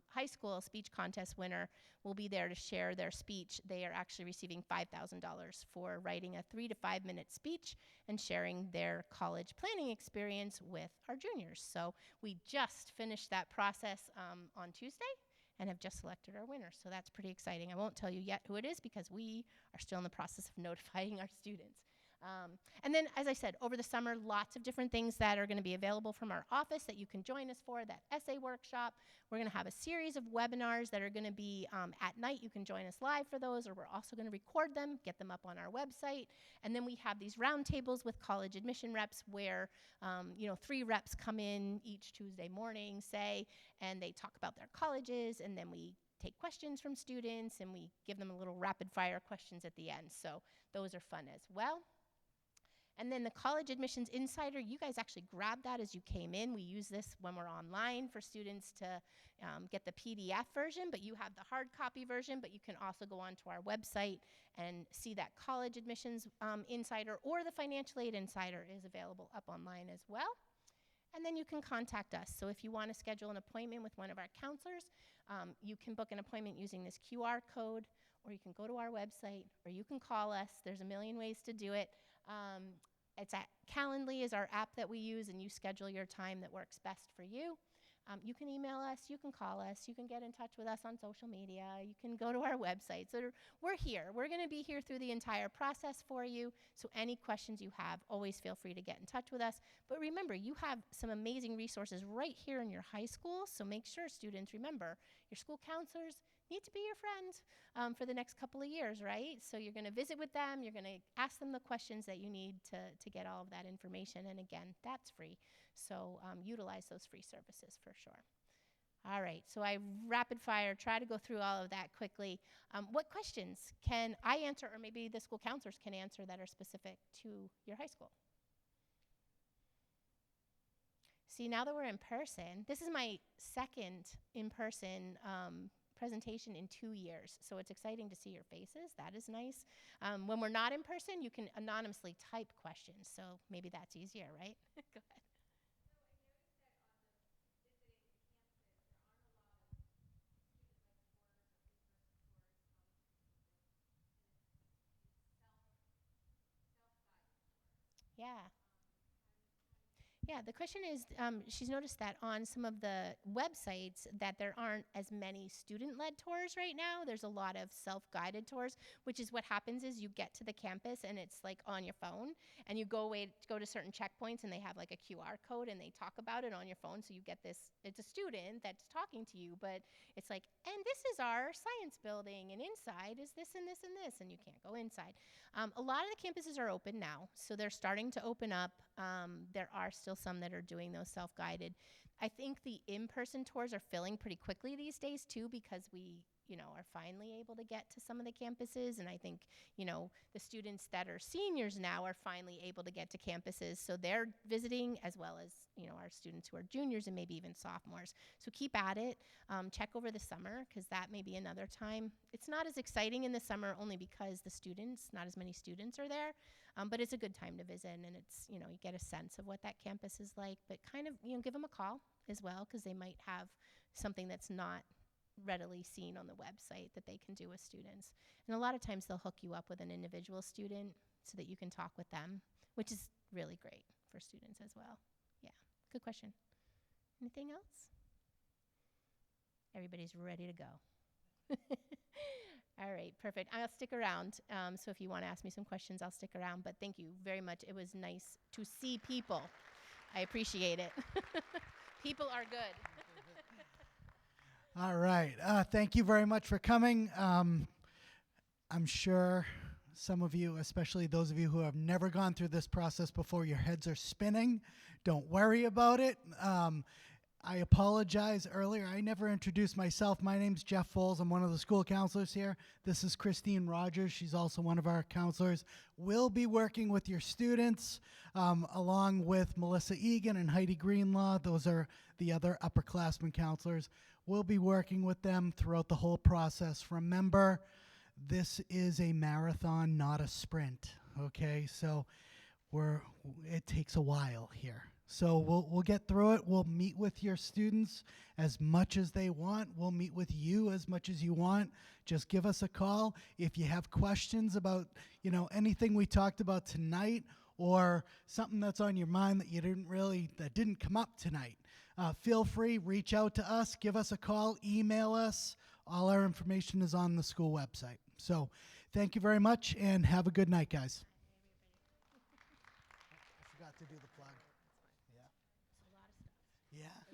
Speaker 2: high school speech contest winner, will be there to share their speech. They are actually receiving $5,000 for writing a 3 to 5 minute speech and sharing their college planning experience with our juniors. So we just finished that process on Tuesday and have just selected our winner. So that's pretty exciting. I won't tell you yet who it is, because we are still in the process of notifying our students. And then, as I said, over the summer, lots of different things that are going to be available from our office that you can join us for. That essay workshop. We're going to have a series of webinars that are going to be at night. You can join us live for those, or we're also going to record them, get them up on our website. And then we have these roundtables with college admission reps where, 3 reps come in each Tuesday morning, say, and they talk about their colleges, and then we take questions from students, and we give them a little rapid fire questions at the end. So those are fun as well. And then the College Admissions Insider, you guys actually grabbed that as you came in. We use this when we're online for students to get the PDF version, but you have the hard copy version, but you can also go onto our website and see that College Admissions Insider, or the Financial Aid Insider is available up online as well. And then you can contact us. So if you want to schedule an appointment with one of our counselors, You can book an appointment using this QR code, or you can go to our website, or you can call us. There's a million ways to do it. It's at Calendly is our app that we use, and you schedule your time that works best for you. You can email us, you can call us, you can get in touch with us on social media, you can go to our website. So we're here. We're going to be here through the entire process for you. So any questions you have, always feel free to get in touch with us. But remember, you have some amazing resources right here in your high school. So make sure, students, remember, your school counselors need to be your friend for the next couple of years, right? So you're going to visit with them. You're going to ask them the questions that you need to get all of that information. And again, that's free. So utilize those free services for sure. All right, so I rapid fire, try to go through all of that quickly. What questions can I answer, or maybe the school counselors can answer, that are specific to your high school? See, now that we're in person, this is my second in-person presentation in 2 years, so it's exciting to see your faces. That is nice. When we're not in person, you can anonymously type questions, so maybe that's easier, right? Go ahead. Yeah. Yeah, the question is, she's noticed that on some of the websites that there aren't as many student-led tours right now. There's a lot of self-guided tours, which is what happens is you get to the campus and it's like on your phone, and you go to certain checkpoints and they have like a QR code and they talk about it on your phone. So you get this, it's a student that's talking to you, but it's like, and this is our science building, and inside is this and this and this, and you can't go inside. A lot of the campuses are open now, so they're starting to open up. There are still some that are doing those self-guided. I think the in-person tours are filling pretty quickly these days too, because we, are finally able to get to some of the campuses. And I think, the students that are seniors now are finally able to get to campuses. So they're visiting, as well as, our students who are juniors and maybe even sophomores. So keep at it. Check over the summer, because that may be another time. It's not as exciting in the summer only because not as many students are there. But it's a good time to visit, and it's, you get a sense of what that campus is like. But kind of, give them a call as well, because they might have something that's not readily seen on the website that they can do with students. And a lot of times they'll hook you up with an individual student so that you can talk with them, which is really great for students as well. Yeah, good question. Anything else? Everybody's ready to go. All right, perfect. I'll stick around. So if you want to ask me some questions, I'll stick around. But thank you very much. It was nice to see people. I appreciate it. People are good.
Speaker 1: All right. Thank you very much for coming. I'm sure some of you, especially those of you who have never gone through this process before, your heads are spinning. Don't worry about it. I apologize earlier. I never introduced myself. My name's Jeff Foles. I'm one of the school counselors here. This is Christine Rogers. She's also one of our counselors. We'll be working with your students along with Melissa Egan and Heidi Greenlaw. Those are the other upperclassmen counselors. We'll be working with them throughout the whole process. Remember, this is a marathon, not a sprint, okay? So it takes a while here. So we'll get through it. We'll meet with your students as much as they want. We'll meet with you as much as you want. Just give us a call. If you have questions about, anything we talked about tonight, or something that's on your mind that didn't come up tonight, feel free, reach out to us, give us a call, email us. All our information is on the school website. So thank you very much, and have a good night, guys. I forgot to do the